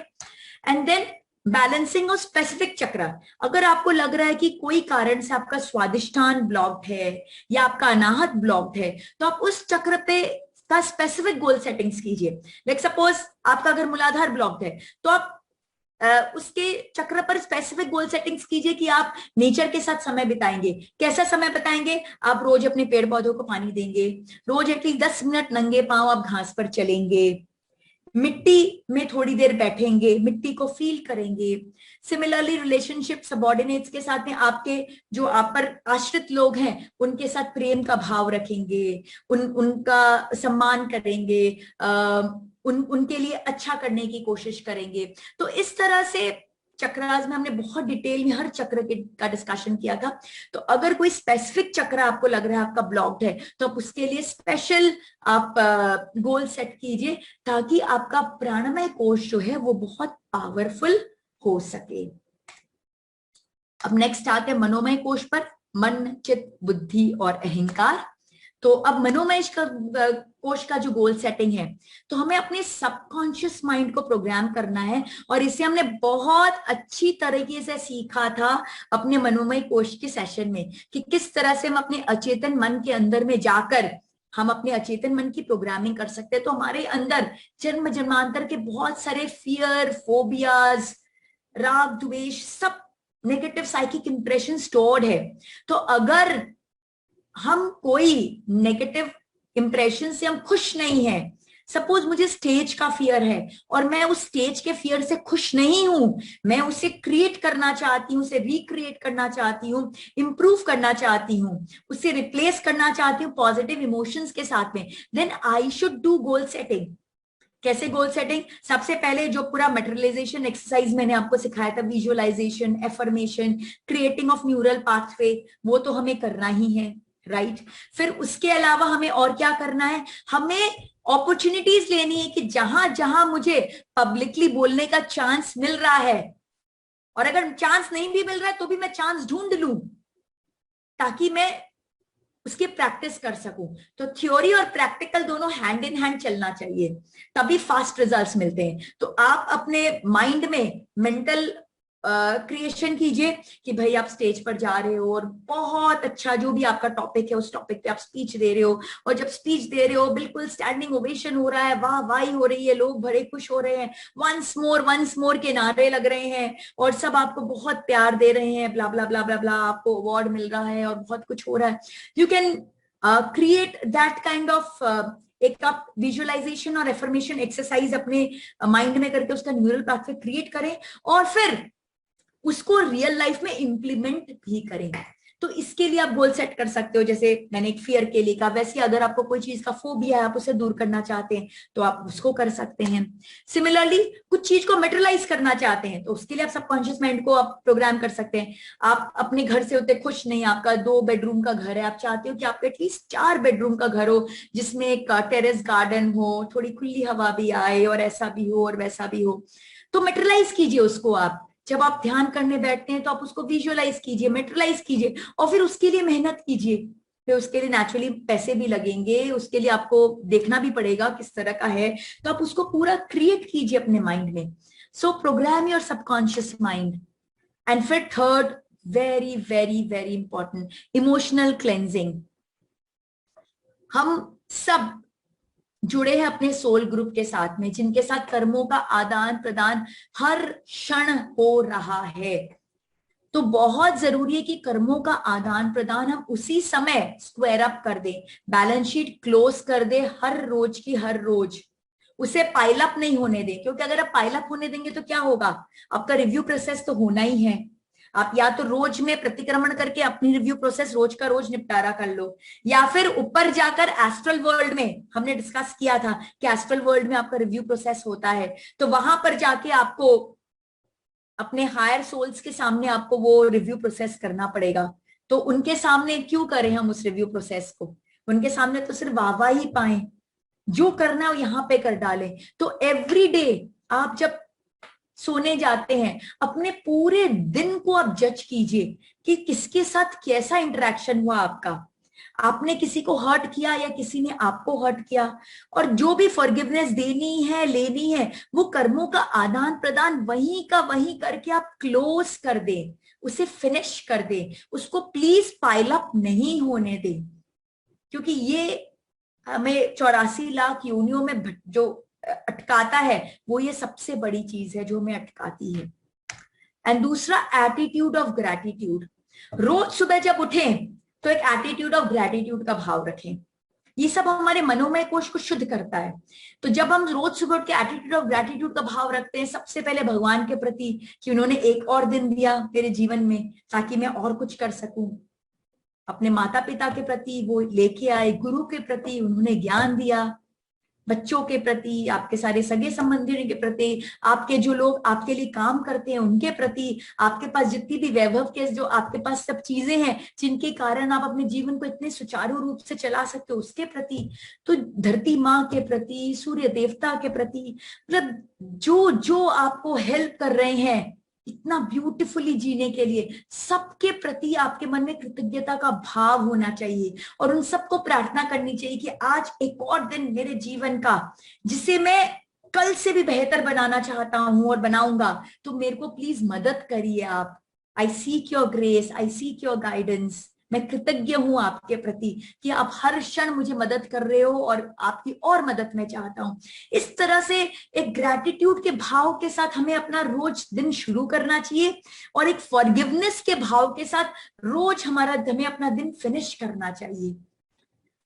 And then balancing of specific chakra. अगर आपको लग रहा है कि कोई कारण से आपका स्वादिष्ठान ब्लॉक्ड है या आपका अनाहत ब्लॉक्ड है, तो आप उस चक्र पे का स्पेसिफिक गोल सेटिंग्स कीजिए। लाइक सपोज आपका अगर मूलाधार ब्लॉक्ड है, तो आप उसके चक्र पर स्पेसिफिक गोल सेटिंग्स कीजिए कि आप नेचर के साथ समय बिताएंगे। कैसा समय बिताएंगे? आप रोज अपने पेड़ पौधों को पानी देंगे, रोज एटलीस्ट 10 मिनट नंगे पांव आप घास पर चलेंगे, मिट्टी में थोड़ी देर बैठेंगे, मिट्टी को फील करेंगे। सिमिलरली रिलेशनशिप सबॉर्डिनेट्स के साथ में आपके जो आप पर आश्रित लोग हैं उनके साथ प्रेम का भाव रखेंगे, उनका सम्मान करेंगे, उनके लिए अच्छा करने की कोशिश करेंगे। तो इस तरह से चक्रास में हमने बहुत डिटेल में हर चक्र का डिस्कशन किया था। तो अगर कोई स्पेसिफिक चक्र आपको लग रहा है आपका ब्लॉक्ड है, तो आप उसके लिए स्पेशल आप गोल सेट कीजिए, ताकि आपका प्राणमय कोश जो है वो बहुत पावरफुल हो सके। अब नेक्स्ट आते हैं मनोमय कोश पर, मन, चित्त, बुद्धि और अहंकार। तो अब मनोमय कोश का जो गोल सेटिंग है, तो हमें अपने सबकॉन्शियस माइंड को प्रोग्राम करना है, और इसे हमने बहुत अच्छी तरीके से सीखा था अपने मनोमय कोश के सेशन में, कि किस तरह से हम अपने अचेतन मन के अंदर में जाकर हम अपने अचेतन मन की प्रोग्रामिंग कर सकते हैं। तो हमारे अंदर जन्म जन्मांतर के बहुत सारे फियर, फोबियाज, राग, द्वेष, सब नेगेटिव साइकिक इंप्रेशन स्टोर्ड है। तो अगर हम कोई नेगेटिव इंप्रेशन से हम खुश नहीं है, सपोज मुझे स्टेज का फियर है और मैं उस स्टेज के फियर से खुश नहीं हूं, मैं उसे क्रिएट करना चाहती हूं, उसे रिक्रिएट करना चाहती हूं, इंप्रूव करना चाहती हूं, उसे रिप्लेस करना चाहती हूं पॉजिटिव इमोशंस के साथ में, then I should do goal setting. कैसे गोल सेटिंग? सबसे पहले जो पूरा मेटेरियलाइजेशन एक्सरसाइज मैंने आपको सिखाया था, visualisation, affirmation, creating of neural pathway, वो तो हमें करना ही है, राइट। फिर उसके अलावा हमें और क्या करना है? हमें अपॉर्चुनिटीज लेनी है कि जहां जहां मुझे पब्लिकली बोलने का चांस मिल रहा है, और अगर चांस नहीं भी मिल रहा है तो भी मैं चांस ढूंढ लूं, ताकि मैं उसकी प्रैक्टिस कर सकूं। तो थ्योरी और प्रैक्टिकल दोनों हैंड इन हैंड चलना चाहिए, तभी फास्ट रिजल्ट्स मिलते हैं। तो आप अपने माइंड में मेंटल क्रिएशन कीजिए कि भाई आप स्टेज पर जा रहे हो और बहुत अच्छा जो भी आपका टॉपिक है उस टॉपिक पे आप स्पीच दे रहे हो, और जब स्पीच दे रहे हो बिल्कुल स्टैंडिंग ओवेशन हो रहा है, वाह वाही हो रही है, लोग बड़े खुश हो रहे हैं, वंस मोर के नारे लग रहे हैं, और सब आपको बहुत प्यार दे रहे हैं, ब्ला ब्ला ब्ला ब्ला ब्ला, आपको अवार्ड मिल रहा है और बहुत कुछ हो रहा है। You can create that kind of एक आप विजुअलाइजेशन और एफर्मेशन एक्सरसाइज अपने माइंड में करके उसका न्यूरल पाथवे क्रिएट करें, और फिर उसको रियल लाइफ में इंप्लीमेंट भी करें। तो इसके लिए आप गोल सेट कर सकते हो, जैसे मैंने एक फियर के लिए कहा, वैसे अगर आपको कोई चीज का फोबिया है, आप उसे दूर करना चाहते हैं तो आप उसको कर सकते हैं। सिमिलरली कुछ चीज को मेटेरियलाइज करना चाहते हैं तो उसके लिए आप सबकॉन्शियस माइंड को आप प्रोग्राम कर सकते हैं। आप अपने घर से उतने खुश नहीं, आपका 2 बेडरूम का घर है, आप चाहते हो कि आपका एटलीस्ट 4 बेडरूम का घर हो, जिसमें एक टेरेस गार्डन हो, थोड़ी खुली हवा भी आए, और ऐसा भी हो और वैसा भी हो। तो मेटेरियलाइज कीजिए उसको। आप जब आप ध्यान करने बैठते हैं तो आप उसको विजुअलाइज कीजिए, मेटेरियलाइज कीजिए, और फिर उसके लिए मेहनत कीजिए। फिर उसके लिए नेचुरली पैसे भी लगेंगे, उसके लिए आपको देखना भी पड़ेगा किस तरह का है, तो आप उसको पूरा क्रिएट कीजिए अपने माइंड में। सो programme your subconscious mind. And फिर third, very very very important, emotional cleansing. हम सब जुड़े हैं अपने सोल ग्रुप के साथ में, जिनके साथ कर्मों का आदान प्रदान हर क्षण हो रहा है। तो बहुत जरूरी है कि कर्मों का आदान प्रदान हम उसी समय स्क्वायर अप कर दें, बैलेंस शीट क्लोज कर दें हर रोज की हर रोज, उसे पाइल अप नहीं होने दें, क्योंकि अगर आप पाइल अप होने देंगे तो क्या होगा, आपका रिव्यू प्रोसेस तो होना ही है। आप या तो रोज में प्रतिक्रमण करके अपनी रिव्यू प्रोसेस रोज का रोज निपटारा कर लो, या फिर ऊपर जाकर एस्ट्रल वर्ल्ड में, हमने डिस्कस किया था कि एस्ट्रल वर्ल्ड में आपका रिव्यू प्रोसेस होता है, तो वहां पर जाके आपको अपने हायर सोल्स के सामने आपको वो रिव्यू प्रोसेस करना पड़ेगा। तो उनके सामने क्यों करें हम उस रिव्यू प्रोसेस को, उनके सामने तो सिर्फ वाहवा ही पाए, जो करना है यहाँ पे कर डालें। तो एवरी डे आप जब सोने जाते हैं, अपने पूरे दिन को आप जज कीजिए कि किसके साथ कैसा इंटरेक्शन हुआ आपका, आपने किसी को हर्ट किया या किसी ने आपको हर्ट किया, और जो भी फॉरगिवनेस देनी है लेनी है, वो कर्मों का आदान प्रदान वहीं का वहीं करके आप क्लोज कर दें, उसे फिनिश कर दें, उसको प्लीज पाइल अप नहीं होने दें, क्योंकि ये हमें 84 लाख योनियों में जो अटकाता है, वो ये सबसे बड़ी चीज है जो हमें अटकाती है। एंड दूसरा, एटीट्यूड ऑफ ग्रैटिट्यूड। रोज सुबह जब उठें तो एक एटीट्यूड ऑफ ग्रैटिट्यूड का भाव रखें। ये सब हमारे मनोमय कोश को शुद्ध करता है। तो जब हम रोज सुबह उठ के एटीट्यूड ऑफ ग्रैटिट्यूड का भाव रखते हैं, सबसे पहले भगवान के प्रति कि उन्होंने एक और दिन दिया मेरे जीवन में ताकि मैं और कुछ कर सकूं, अपने माता पिता के प्रति वो लेके आए, गुरु के प्रति उन्होंने ज्ञान दिया, बच्चों के प्रति, आपके सारे सगे संबंधियों के प्रति, आपके जो लोग आपके लिए काम करते हैं उनके प्रति, आपके पास जितनी भी वैभव के जो आपके पास सब चीजें हैं जिनके कारण आप अपने जीवन को इतने सुचारू रूप से चला सकते हो उसके प्रति, तो धरती माँ के प्रति, सूर्य देवता के प्रति, मतलब जो जो आपको हेल्प कर रहे हैं इतना ब्यूटीफुली जीने के लिए, सबके प्रति आपके मन में कृतज्ञता का भाव होना चाहिए, और उन सबको प्रार्थना करनी चाहिए कि आज एक और दिन मेरे जीवन का जिसे मैं कल से भी बेहतर बनाना चाहता हूं और बनाऊंगा, तो मेरे को प्लीज मदद करिए आप। आई seek your grace, I seek your guidance. मैं कृतज्ञ हूं आपके प्रति कि आप हर क्षण मुझे मदद कर रहे हो और आपकी और मदद मैं चाहता हूं। इस तरह से एक ग्रैटिट्यूड के भाव के साथ हमें अपना रोज दिन शुरू करना चाहिए, और एक फॉरगिवनेस के भाव के साथ रोज हमें अपना दिन फिनिश करना चाहिए,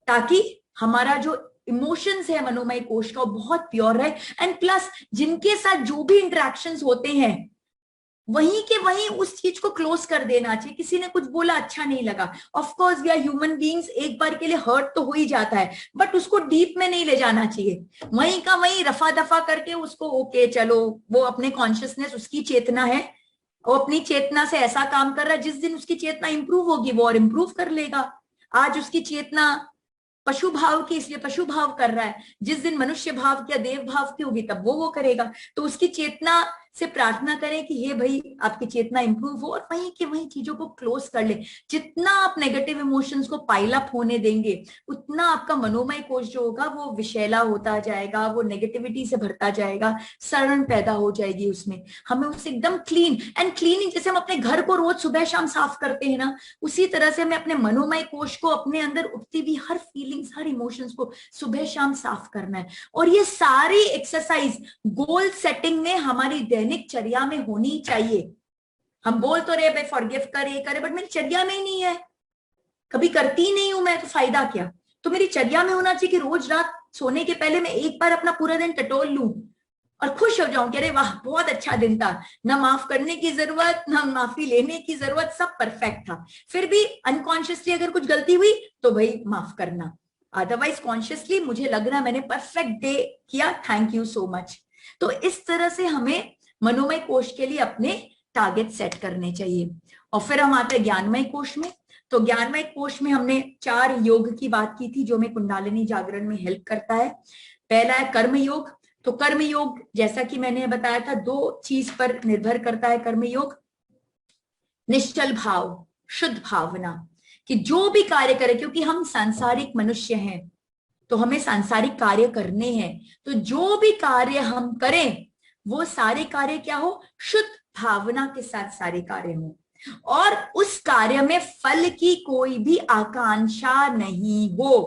ताकि हमारा जो इमोशंस है मनोमय कोश का वो बहुत प्योर रहे। एंड प्लस जिनके साथ जो भी इंटरेक्शंस होते हैं वहीं के वहीं उस चीज को क्लोज कर देना चाहिए। किसी ने कुछ बोला अच्छा नहीं लगा, of course we are human beings, एक बार के लिए हर्ट तो हो ही जाता है, बट उसको डीप में नहीं ले जाना चाहिए, वहीं का वहीं रफा दफा करके उसको ओके चलो, वो अपने कॉन्शियसनेस, उसकी चेतना है, वो अपनी चेतना से ऐसा काम कर रहा है, जिस दिन उसकी चेतना इंप्रूव होगी वो और इंप्रूव कर लेगा। आज उसकी चेतना पशु भाव की इसलिए पशु भाव कर रहा है, जिस दिन मनुष्य भाव की या देव भाव की होगी तब वो करेगा। तो उसकी चेतना से प्रार्थना करें कि हे भाई आपकी चेतना इंप्रूव हो, और वहीं की वहीं चीजों को क्लोज कर ले। जितना आप नेगेटिव इमोशंस को पाइल अप होने देंगे उतना आपका मनोमय कोश जो होगा वो विषैला होता जाएगा, वो नेगेटिविटी से भरता जाएगा, सड़न पैदा हो जाएगी उसमें। हमें उसे एकदम क्लीन एंड क्लीनिंग, जैसे हम अपने घर को रोज सुबह शाम साफ करते हैं ना, उसी तरह से हमें अपने मनोमय कोश को, अपने अंदर उठती हुई हर फीलिंग्स, हर इमोशंस को सुबह शाम साफ करना है। और ये सारी एक्सरसाइज गोल सेटिंग में हमारी दैनिक चर्या में होनी चाहिए। हम बोल तो रहे भाई फॉरगिव करे, बट मेरी चर्या में ही नहीं है, कभी करती नहीं हूं मैं, तो फायदा क्या। तो मेरी चर्या में होना चाहिए कि रोज रात सोने के पहले मैं एक बार अपना पूरा दिन टटोल लूं और खुश हो जाऊं कि अरे वाह बहुत अच्छा दिन था, ना माफ करने की जरूरत, ना माफी लेने की जरूरत, सब परफेक्ट था। फिर भी अनकॉन्शियसली अगर कुछ गलती हुई तो भाई माफ करना, अदरवाइज कॉन्शियसली मुझे लग रहा है मैंने परफेक्ट डे किया, थैंक यू सो मच। तो इस तरह से हमें मनोमय कोश के लिए अपने टारगेट सेट करने चाहिए। और फिर हम आते हैं ज्ञानमय कोश में। तो ज्ञानमय कोश में हमने 4 योग की बात की थी जो हमें कुंडलिनी जागरण में हेल्प करता है। पहला है कर्म योग। तो कर्म योग जैसा कि मैंने बताया था 2 चीज पर निर्भर करता है कर्म योग, निश्चल भाव, शुद्ध भावना, कि जो भी कार्य करें, क्योंकि हम सांसारिक मनुष्य हैं तो हमें सांसारिक कार्य करने हैं, तो जो भी कार्य हम करें वो सारे कार्य क्या हो, शुद्ध भावना के साथ सारे कार्य हो, और उस कार्य में फल की कोई भी आकांक्षा नहीं हो,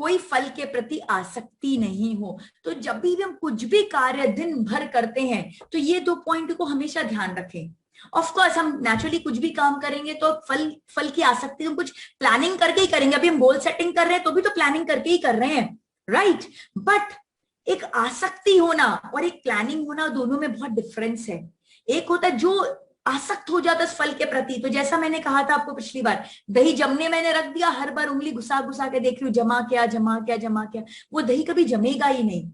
कोई फल के प्रति आसक्ति नहीं हो। तो जब भी हम कुछ भी कार्य दिन भर करते हैं तो ये 2 पॉइंट को हमेशा ध्यान रखें। ऑफ कोर्स हम नेचुरली कुछ भी काम करेंगे तो फल की आसक्ति, हम कुछ प्लानिंग करके ही करेंगे। अभी हम गोल सेटिंग कर रहे हैं तो भी तो प्लानिंग करके ही कर रहे हैं, राइट। बट एक आसक्ति होना और एक प्लानिंग होना, दोनों में बहुत डिफरेंस है। एक होता है जो आसक्त हो जाता है फल के प्रति, तो जैसा मैंने कहा था आपको पिछली बार, दही जमने मैंने रख दिया, हर बार उंगली घुसा घुसा के देख रही हूँ जमा क्या जमा क्या जमा क्या, वो दही कभी जमेगा ही नहीं।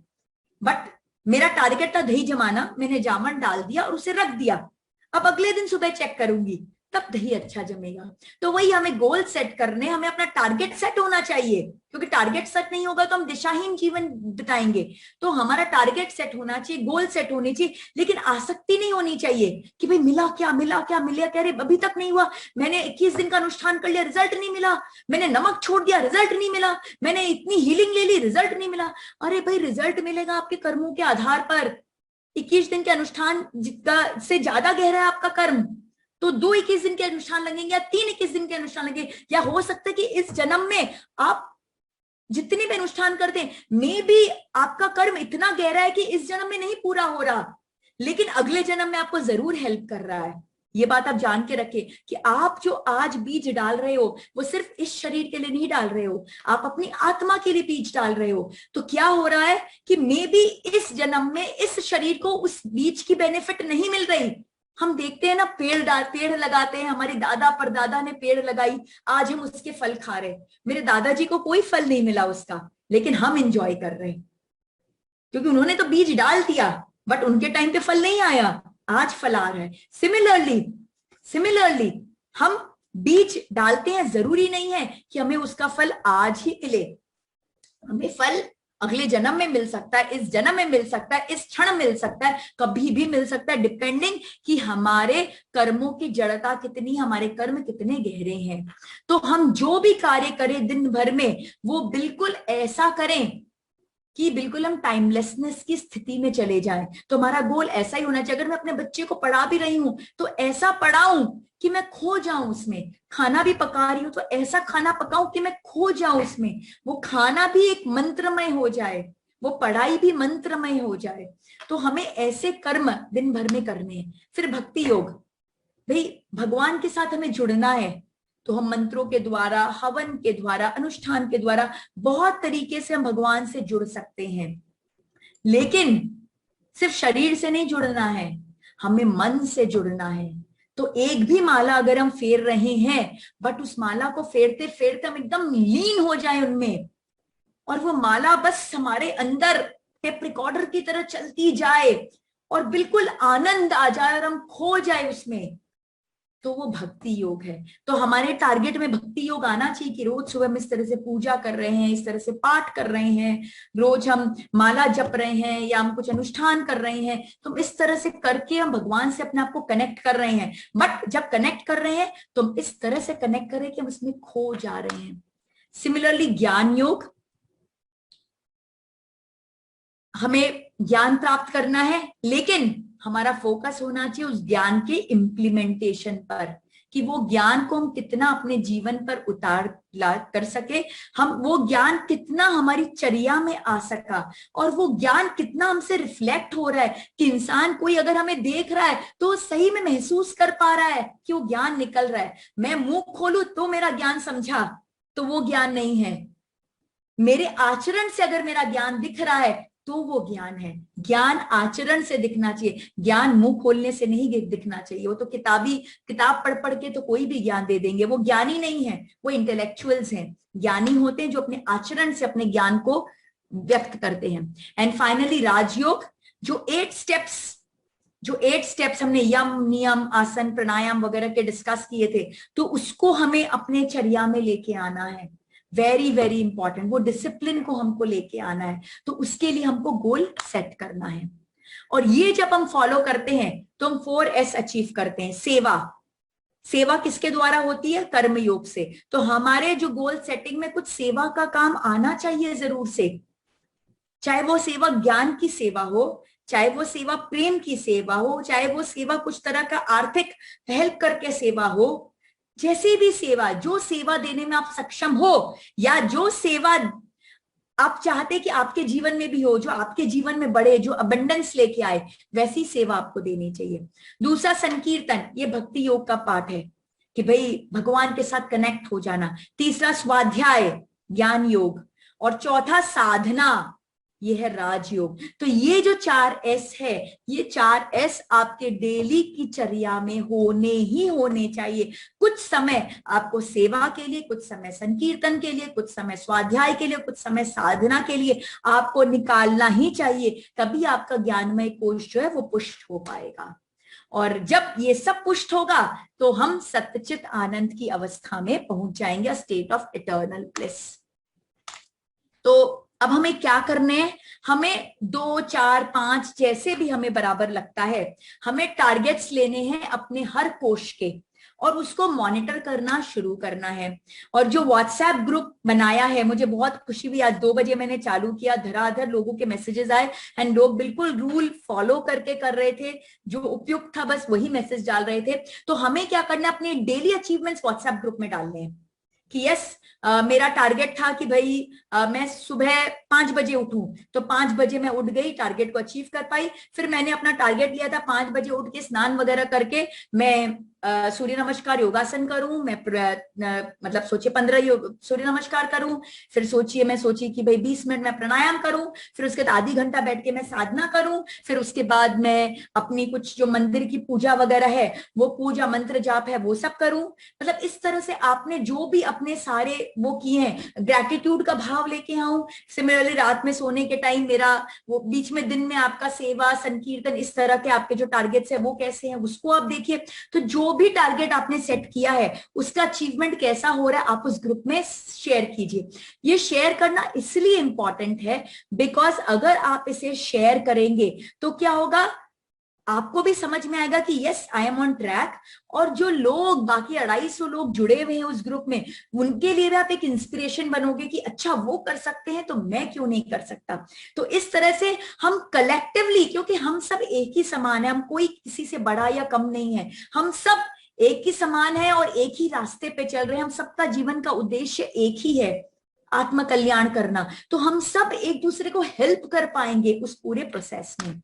बट मेरा टारगेट था दही जमाना, मैंने जामन डाल दिया और उसे रख दिया, अब अगले दिन सुबह चेक करूंगी, तब दही अच्छा जमेगा। तो वही हमें गोल सेट करने, हमें अपना टारगेट सेट होना चाहिए, क्योंकि टारगेट सेट नहीं होगा तो हम दिशाहीन जीवन बिताएंगे। तो हमारा टारगेट सेट होना चाहिए, गोल सेट होनी चाहिए, लेकिन आसक्ति नहीं होनी चाहिए कि भाई मिला क्या मिला क्या मिला क्या, अरे अभी तक नहीं हुआ, मैंने 21 दिन का अनुष्ठान कर लिया, रिजल्ट नहीं मिला, मैंने नमक छोड़ दिया, रिजल्ट नहीं मिला, मैंने इतनी हीलिंग ले ली, रिजल्ट नहीं मिला। अरे भाई रिजल्ट मिलेगा आपके कर्मों के आधार पर। 21 दिन के अनुष्ठान जितना से ज्यादा गहरा है आपका कर्म, तो 2 21 दिन के अनुष्ठान लगेंगे या 3 21 दिन के अनुष्ठान लगेंगे, या हो सकता है कि इस जन्म में आप जितने भी अनुष्ठान करते हैं, मे भी आपका कर्म इतना गहरा है कि इस जन्म में नहीं पूरा हो रहा, लेकिन अगले जन्म में आपको जरूर हेल्प कर रहा है। ये बात आप जान के रखें कि आप जो आज बीज डाल रहे हो वो सिर्फ इस शरीर के लिए नहीं डाल रहे हो, आप अपनी आत्मा के लिए बीज डाल रहे हो। तो क्या हो रहा है कि मे बी इस जन्म में इस शरीर को उस बीज की बेनिफिट नहीं मिल रही। हम देखते हैं ना, पेड़ लगाते हैं, हमारे दादा परदादा ने पेड़ लगाई, आज हम उसके फल खा रहे हैं। मेरे दादाजी को कोई फल नहीं मिला उसका, लेकिन हम इंजॉय कर रहे हैं, क्योंकि उन्होंने तो बीज डाल दिया, बट उनके टाइम पे फल नहीं आया, आज फल आ रहा है। सिमिलरली हम बीज डालते हैं, जरूरी नहीं है कि हमें उसका फल आज ही मिले, हमें फल अगले जन्म में मिल सकता है, इस जन्म में मिल सकता है, इस क्षण मिल सकता है, कभी भी मिल सकता है, डिपेंडिंग कि हमारे कर्मों की जड़ता कितनी, हमारे कर्म कितने गहरे हैं। तो हम जो भी कार्य करें दिन भर में, वो बिल्कुल ऐसा करें कि बिल्कुल हम टाइमलेसनेस की स्थिति में चले जाएं। तो हमारा गोल ऐसा ही होना चाहिए। अगर मैं अपने बच्चे को पढ़ा भी रही हूं तो ऐसा पढ़ाऊं कि मैं खो जाऊं उसमें, खाना भी पका रही हूं तो ऐसा खाना पकाऊं कि मैं खो जाऊं उसमें, वो खाना भी एक मंत्रमय हो जाए, वो पढ़ाई भी मंत्रमय हो जाए। तो हमें ऐसे कर्म दिन भर में करने हैं। फिर भक्ति योग, भाई भगवान के साथ हमें जुड़ना है, तो हम मंत्रों के द्वारा, हवन के द्वारा, अनुष्ठान के द्वारा बहुत तरीके से हम भगवान से जुड़ सकते हैं। लेकिन सिर्फ शरीर से नहीं जुड़ना है, हमें मन से जुड़ना है। तो एक भी माला अगर हम फेर रहे हैं, बट उस माला को फेरते फेरते हम एकदम लीन हो जाए उनमें, और वो माला बस हमारे अंदर टेप रिकॉर्डर की तरह चलती जाए और बिल्कुल आनंद आ जाए और हम खो जाए उसमें, तो वो भक्ति योग है। तो हमारे टारगेट में भक्ति योग आना चाहिए कि रोज सुबह हम इस तरह से पूजा कर रहे हैं, इस तरह से पाठ कर रहे हैं, रोज हम माला जप रहे हैं या हम कुछ अनुष्ठान कर रहे हैं, तो इस तरह से करके हम भगवान से अपने आप को कनेक्ट कर रहे हैं। बट जब कनेक्ट कर रहे हैं तो हम इस तरह से कनेक्ट कर रहे हैं कि हम इसमें खो जा रहे हैं। सिमिलरली ज्ञान योग, हमें ज्ञान प्राप्त करना है, लेकिन हमारा फोकस होना चाहिए उस ज्ञान के इम्प्लीमेंटेशन पर, कि वो ज्ञान को हम कितना अपने जीवन पर उतार कर सके, हम वो ज्ञान कितना हमारी चर्या में आ सका, और वो ज्ञान कितना हमसे रिफ्लेक्ट हो रहा है कि इंसान कोई अगर हमें देख रहा है तो सही में महसूस कर पा रहा है कि वो ज्ञान निकल रहा है। मैं मुंह खोलूं तो मेरा ज्ञान समझा, तो वो ज्ञान नहीं है। मेरे आचरण से अगर मेरा ज्ञान दिख रहा है तो वो ज्ञान है। ज्ञान आचरण से दिखना चाहिए, ज्ञान मुंह खोलने से नहीं दिखना चाहिए। वो तो किताब पढ़ पढ़ के तो कोई भी ज्ञान दे देंगे, वो ज्ञानी नहीं है, वो इंटेलेक्चुअल्स हैं। ज्ञानी होते हैं जो अपने आचरण से अपने ज्ञान को व्यक्त करते हैं। एंड फाइनली राजयोग, जो 8 स्टेप्स हमने यम नियम आसन प्राणायाम वगैरह के डिस्कस किए थे, तो उसको हमें अपने चर्या में लेके आना है। वेरी वेरी इंपॉर्टेंट, वो डिसिप्लिन को हमको लेके आना है। तो उसके लिए हमको गोल सेट करना है, और ये जब हम फॉलो करते हैं तो हम 4S अचीव करते हैं। सेवा किसके द्वारा होती है? कर्म योग से। तो हमारे जो गोल सेटिंग में कुछ सेवा का काम आना चाहिए जरूर से, चाहे वो सेवा ज्ञान की सेवा हो, चाहे वो सेवा प्रेम की सेवा हो, चाहे वो सेवा कुछ तरह का आर्थिक हेल्प करके सेवा हो, जैसे भी सेवा, जो सेवा देने में आप सक्षम हो, या जो सेवा आप चाहते कि आपके जीवन में भी हो, जो आपके जीवन में बढ़े, जो अबंडेंस लेके आए, वैसी सेवा आपको देनी चाहिए। दूसरा संकीर्तन, ये भक्ति योग का पार्ट है कि भाई भगवान के साथ कनेक्ट हो जाना। तीसरा स्वाध्याय ज्ञान योग, और चौथा साधना, ये है राजयोग। तो ये जो 4S है, ये 4S आपके डेली की चर्या में होने ही होने चाहिए। कुछ समय आपको सेवा के लिए, कुछ समय संकीर्तन के लिए, कुछ समय स्वाध्याय के लिए, कुछ समय साधना के लिए आपको निकालना ही चाहिए, तभी आपका ज्ञानमय कोश जो है वो पुष्ट हो पाएगा। और जब ये सब पुष्ट होगा तो हम सत्यचित आनंद की अवस्था में पहुंच जाएंगे, स्टेट ऑफ इटर्नल ब्लिस। तो अब हमें क्या करने हैं, हमें 2, 4, 5 जैसे भी हमें बराबर लगता है, हमें टारगेट्स लेने हैं अपने हर कोश के और उसको मॉनिटर करना शुरू करना है। और जो व्हाट्सएप ग्रुप बनाया है, मुझे बहुत खुशी हुई, आज 2 बजे मैंने चालू किया, धराधर लोगों के मैसेजेस आए एंड लोग बिल्कुल रूल फॉलो करके कर रहे थे, जो उपयुक्त था बस वही मैसेज डाल रहे थे। तो हमें क्या करना है, अपने डेली अचीवमेंट्स व्हाट्सएप ग्रुप में डालने हैं कि यस मेरा टारगेट था कि भाई मैं सुबह 5 बजे उठूं, तो 5 बजे मैं उठ गई, टारगेट को अचीव कर पाई। फिर मैंने अपना टारगेट लिया था 5 बजे उठ के स्नान वगैरह करके मैं सूर्य नमस्कार योगासन करूं, मैं मतलब सोचिए 15 सूर्य नमस्कार करूं, फिर सोचिए मैं सोची कि भाई 20 मिनट मैं प्राणायाम करूं, फिर उसके बाद आधी घंटा बैठ के मैं साधना करूं, फिर उसके बाद मैं अपनी कुछ जो मंदिर की पूजा वगैरह है वो पूजा मंत्र जाप है वो सब करूं। मतलब इस तरह से आपने जो भी अपने सारे वो किए हैं, ग्रैटिट्यूड का भाव लेके आऊं। सिमिलरली रात में सोने के टाइम मेरा वो, बीच में दिन में आपका सेवा संकीर्तन, इस तरह के आपके जो टारगेट्स है वो कैसे हैं उसको आप देखिए। तो जो भी टारगेट आपने सेट किया है उसका अचीवमेंट कैसा हो रहा है आप उस ग्रुप में शेयर कीजिए। ये शेयर करना इसलिए इंपॉर्टेंट है बिकॉज अगर आप इसे शेयर करेंगे तो क्या होगा, आपको भी समझ में आएगा कि yes I am on track, और जो लोग बाकी 250 लोग जुड़े हुए हैं उस ग्रुप में, उनके लिए भी आप एक इंस्पिरेशन बनोगे कि अच्छा वो कर सकते हैं तो मैं क्यों नहीं कर सकता। तो इस तरह से हम कलेक्टिवली, क्योंकि हम सब एक ही समान है, हम कोई किसी से बड़ा या कम नहीं है, हम सब एक ही समान है और एक ही रास्ते पे चल रहे हैं, हम सबका जीवन का उद्देश्य एक ही है, आत्म कल्याण करना। तो हम सब एक दूसरे को हेल्प कर पाएंगे उस पूरे प्रोसेस में।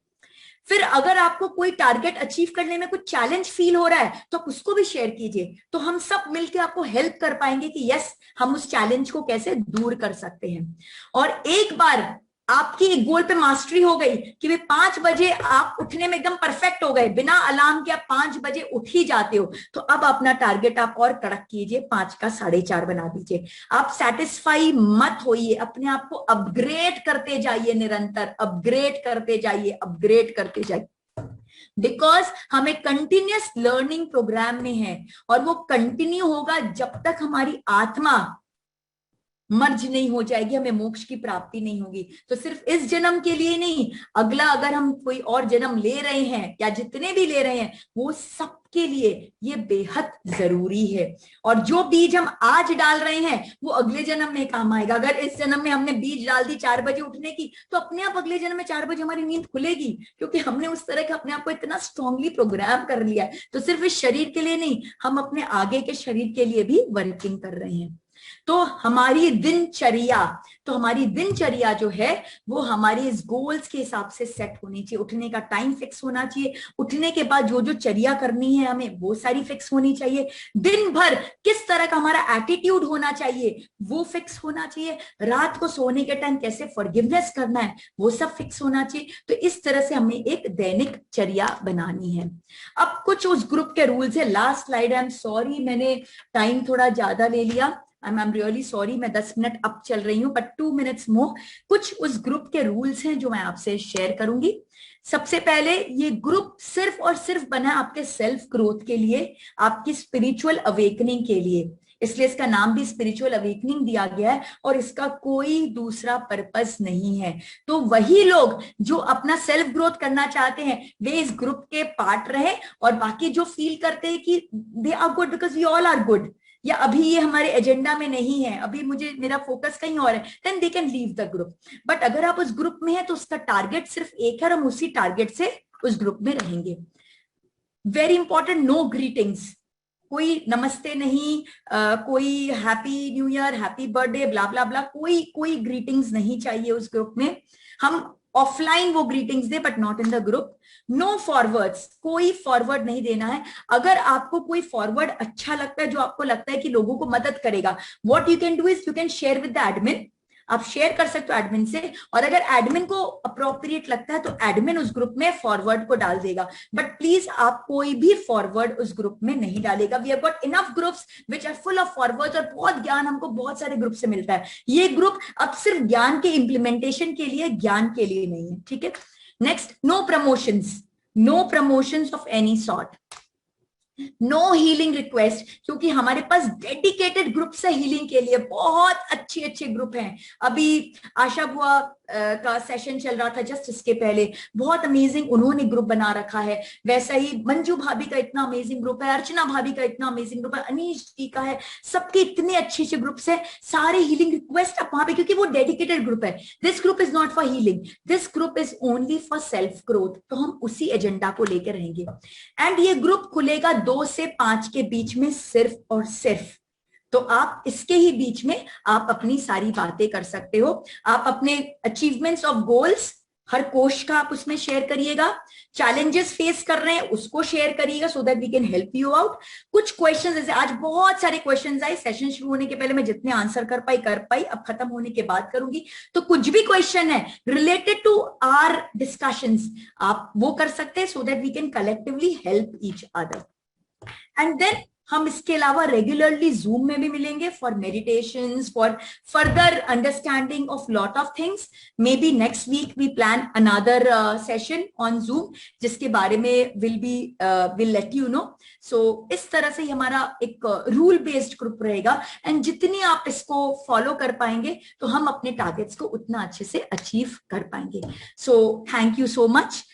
फिर अगर आपको कोई टारगेट अचीव करने में कुछ चैलेंज फील हो रहा है तो आप उसको भी शेयर कीजिए, तो हम सब मिलकर आपको हेल्प कर पाएंगे कि यस हम उस चैलेंज को कैसे दूर कर सकते हैं। और एक बार आपकी एक गोल पे मास्टरी हो गई कि वे 5 बजे आप उठने में एकदम परफेक्ट हो गए, बिना अलार्म के आप 5 बजे उठ ही जाते हो, तो अब अपना टारगेट आप और कड़क कीजिए, 5 का 4:30 बना दीजिए। आप सेटिस्फाई मत होइए, अपने आप को अपग्रेड करते जाइए, निरंतर अपग्रेड करते जाइए, अपग्रेड करते जाइए। बिकॉज हमें कंटिन्यूअस लर्निंग प्रोग्राम में है और वो कंटिन्यू होगा जब तक हमारी आत्मा मर्ज नहीं हो जाएगी, हमें मोक्ष की प्राप्ति नहीं होगी। तो सिर्फ इस जन्म के लिए नहीं, अगला अगर हम कोई और जन्म ले रहे हैं या जितने भी ले रहे हैं वो सबके लिए ये बेहद जरूरी है। और जो बीज हम आज डाल रहे हैं वो अगले जन्म में काम आएगा। अगर इस जन्म में हमने बीज डाल दी 4 बजे उठने की, तो अपने आप अगले जन्म में 4 बजे हमारी नींद खुलेगी, क्योंकि हमने उस तरह का अपने आप को इतना स्ट्रांगली प्रोग्राम कर लिया है। तो सिर्फ इस शरीर के लिए नहीं, हम अपने आगे के शरीर के लिए भी वर्किंग कर रहे हैं। तो हमारी दिनचर्या जो है वो हमारी इस गोल्स के हिसाब से सेट होनी चाहिए। उठने का टाइम फिक्स होना चाहिए, उठने के बाद जो जो चर्या करनी है हमें वो सारी फिक्स होनी चाहिए। दिन भर किस तरह का हमारा एटीट्यूड होना चाहिए वो फिक्स होना चाहिए। रात को सोने के टाइम कैसे फॉरगिवनेस करना है वो सब फिक्स होना चाहिए। तो इस तरह से हमें एक दैनिक चर्या बनानी है। अब कुछ उस ग्रुप के रूल्स है। Last slide, I am sorry मैंने टाइम थोड़ा ज्यादा ले लिया, आई एम रियली सॉरी, मैं 10 मिनट अब चल रही हूं, बट 2 मिनट्स मोर। कुछ उस ग्रुप के रूल्स हैं जो मैं आपसे शेयर करूंगी। सबसे पहले, ये ग्रुप सिर्फ और सिर्फ बना आपके सेल्फ ग्रोथ के लिए, आपकी स्पिरिचुअल अवेकनिंग के लिए, इसलिए इसका नाम भी स्पिरिचुअल अवेकनिंग दिया गया है और इसका कोई दूसरा पर्पस नहीं है। तो वही लोग जो अपना सेल्फ ग्रोथ करना चाहते हैं वे इस ग्रुप के पार्ट रहे, और बाकी जो फील करते हैं कि they are good because we all are good, या अभी ये हमारे एजेंडा में नहीं है, अभी मुझे मेरा फोकस कहीं और है, then they can leave the group. But अगर आप उस ग्रुप में हैं तो उसका टारगेट सिर्फ एक है और हम उसी टारगेट से उस ग्रुप में रहेंगे। वेरी इंपॉर्टेंट, नो ग्रीटिंग्स, कोई नमस्ते नहीं, कोई happy new year, happy birthday, blah blah blah, कोई ग्रीटिंग्स नहीं चाहिए उस ग्रुप में। हम ऑफलाइन वो ग्रीटिंग्स दे but not in the group. No forwards, कोई फॉरवर्ड नहीं देना है। अगर आपको कोई फॉरवर्ड अच्छा लगता है जो आपको लगता है कि लोगों को मदद करेगा, what you can do is you can share with the admin. आप शेयर कर सकते हो एडमिन से, और अगर एडमिन को अप्रोप्रिएट लगता है तो एडमिन उस ग्रुप में फॉरवर्ड को डाल देगा, बट प्लीज आप कोई भी फॉरवर्ड उस ग्रुप में नहीं डालेगा। We have got enough groups which are full of forwards, और बहुत ज्ञान हमको बहुत सारे ग्रुप से मिलता है। ये ग्रुप अब सिर्फ ज्ञान के इंप्लीमेंटेशन के लिए, ज्ञान के लिए नहीं है, ठीक है। Next, no promotions, no promotions of any sort, no healing request, क्योंकि हमारे पास डेडिकेटेड ग्रुप्स है हीलिंग के लिए, बहुत अच्छे अच्छे ग्रुप हैं। अभी आशा बुआ का सेशन चल रहा था जस्ट इसके पहले, बहुत अमेजिंग उन्होंने ग्रुप बना रखा है। वैसा ही मंजू भाभी का इतना अमेजिंग ग्रुप है, अर्चना भाभी का इतना अमेजिंग ग्रुप है, अनीश जी का है, सबके इतने अच्छे अच्छे ग्रुप्स है, सारे हीलिंग रिक्वेस्ट आप वहां पे, क्योंकि वो डेडिकेटेड ग्रुप है। This group is not for healing, this group is only for self growth, तो हम उसी एजेंडा को लेकर रहेंगे। एंड ये ग्रुप खुलेगा 2 से 5 के बीच में सिर्फ और सिर्फ, तो आप इसके ही बीच में आप अपनी सारी बातें कर सकते हो। आप अपने अचीवमेंट्स ऑफ गोल्स, हर कोश का आप उसमें शेयर करिएगा, चैलेंजेस फेस कर रहे हैं उसको शेयर करिएगा, so that we can help you out. कुछ क्वेश्चंस, जैसे आज बहुत सारे क्वेश्चंस आए, सेशन शुरू होने के पहले मैं जितने आंसर कर पाई, अब खत्म होने के बाद करूंगी, तो कुछ भी क्वेश्चन है रिलेटेड टू आर डिस्कशंस आप वो कर सकते हैं, so that we can collectively help each other. And then हम इसके अलावा रेगुलरली जूम में भी मिलेंगे for meditations, for further understanding of lot of things. May be next week we plan another session on Zoom, जिसके बारे में will let you know. So इस तरह से हमारा एक रूल बेस्ड ग्रुप रहेगा, एंड जितनी आप इसको फॉलो कर पाएंगे तो हम अपने टारगेट्स को उतना अच्छे से अचीव कर पाएंगे। So thank you so much.